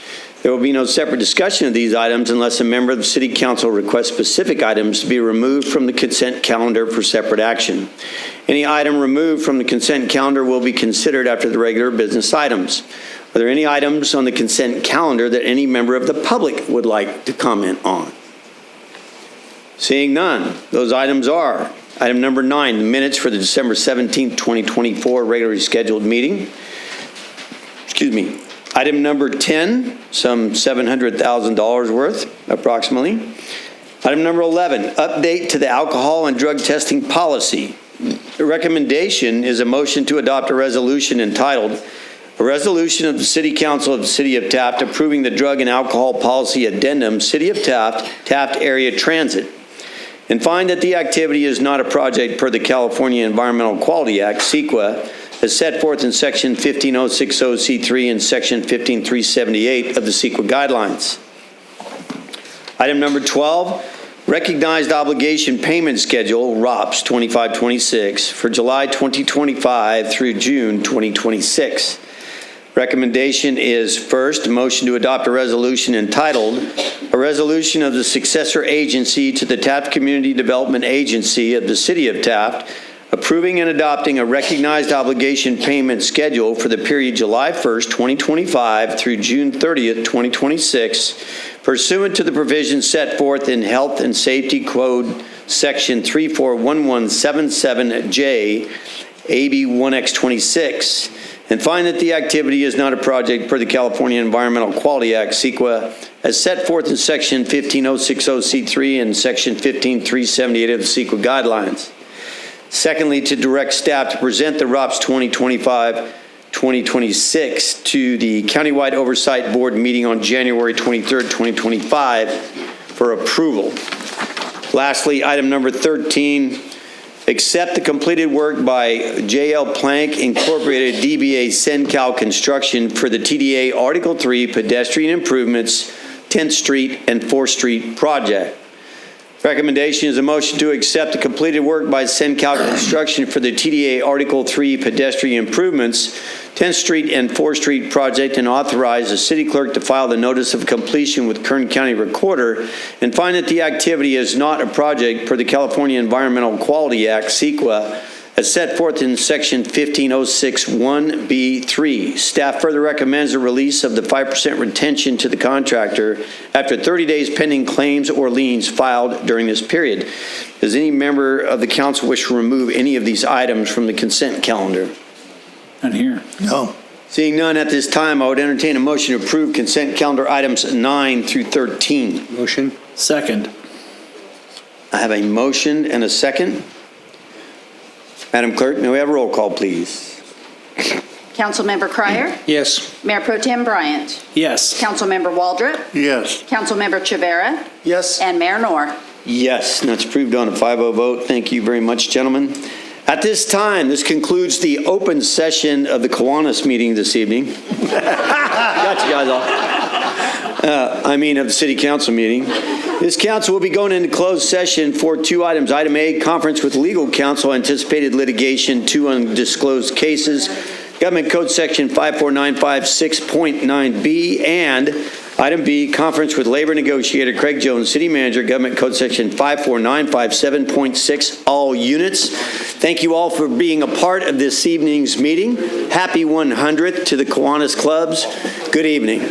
There will be no separate discussion of these items unless a member of the City Council requests specific items to be removed from the consent calendar for separate action. Any item removed from the consent calendar will be considered after the regular business items. Are there any items on the consent calendar that any member of the public would like to comment on? Seeing none, those items are item number 9, the minutes for the December 17th, 2024 regularly scheduled meeting. Excuse me. Item number 10, some $700,000 worth, approximately. Item number 11, update to the alcohol and drug testing policy. The recommendation is a motion to adopt a resolution entitled, "A Resolution of the City Council of the City of Taft approving the drug and alcohol policy addendum, City of Taft, Taft Area Transit, and find that the activity is not a project per the California Environmental Quality Act, CEQA, as set forth in Section 15060C3 and Section 15378 of the CEQA guidelines." Item number 12, recognized obligation payment schedule, ROPS 2526, for July 2025 through June 2026. Recommendation is, first, a motion to adopt a resolution entitled, "A Resolution of the Successor Agency to the Taft Community Development Agency of the City of Taft, approving and adopting a recognized obligation payment schedule for the period July 1st, 2025 through June 30th, 2026 pursuant to the provisions set forth in Health and Safety Code Section 341177J, AB 1X26, and find that the activity is not a project per the California Environmental Quality Act, CEQA, as set forth in Section 15060C3 and Section 15378 of the CEQA guidelines. Secondly, to direct staff to present the ROPS 2025-2026 to the Countywide Oversight Board meeting on January 23rd, 2025 for approval. Lastly, item number 13, accept the completed work by JL Plank Incorporated DBA SenCal Construction for the TDA Article 3 pedestrian improvements 10th Street and 4th Street project. Recommendation is a motion to accept the completed work by SenCal Construction for the TDA Article 3 pedestrian improvements 10th Street and 4th Street project and authorize the city clerk to file the notice of completion with Kern County Recorder and find that the activity is not a project per the California Environmental Quality Act, CEQA, as set forth in Section 15061B3. Staff further recommends the release of the 5% retention to the contractor after 30 days pending claims or liens filed during this period. Does any member of the council wish to remove any of these items from the consent calendar? None here. No. Seeing none at this time, I would entertain a motion to approve consent calendar items 9 through 13. Motion. Second. I have a motion and a second. Madam Clerk, may we have a roll call, please? Councilmember Cryer? Yes. Mayor Pro Tem Bryant? Yes. Councilmember Waldrop? Yes. Councilmember Chavera? Yes. And Mayor Noor. Yes, and that's approved on a 5-0 vote. Thank you very much, gentlemen. At this time, this concludes the open session of the Kiwanis meeting this evening. Got you guys all. Of the city council meeting. This council will be going into closed session for 2 items. Item A, conference with legal counsel, anticipated litigation, 2 undisclosed cases, Government Code Section 54956.9B, and item B, conference with labor negotiator Craig Jones, city manager, Government Code Section 54957.6, all units. Thank you all for being a part of this evening's meeting. Happy 100th to the Kiwanis Clubs. Good evening.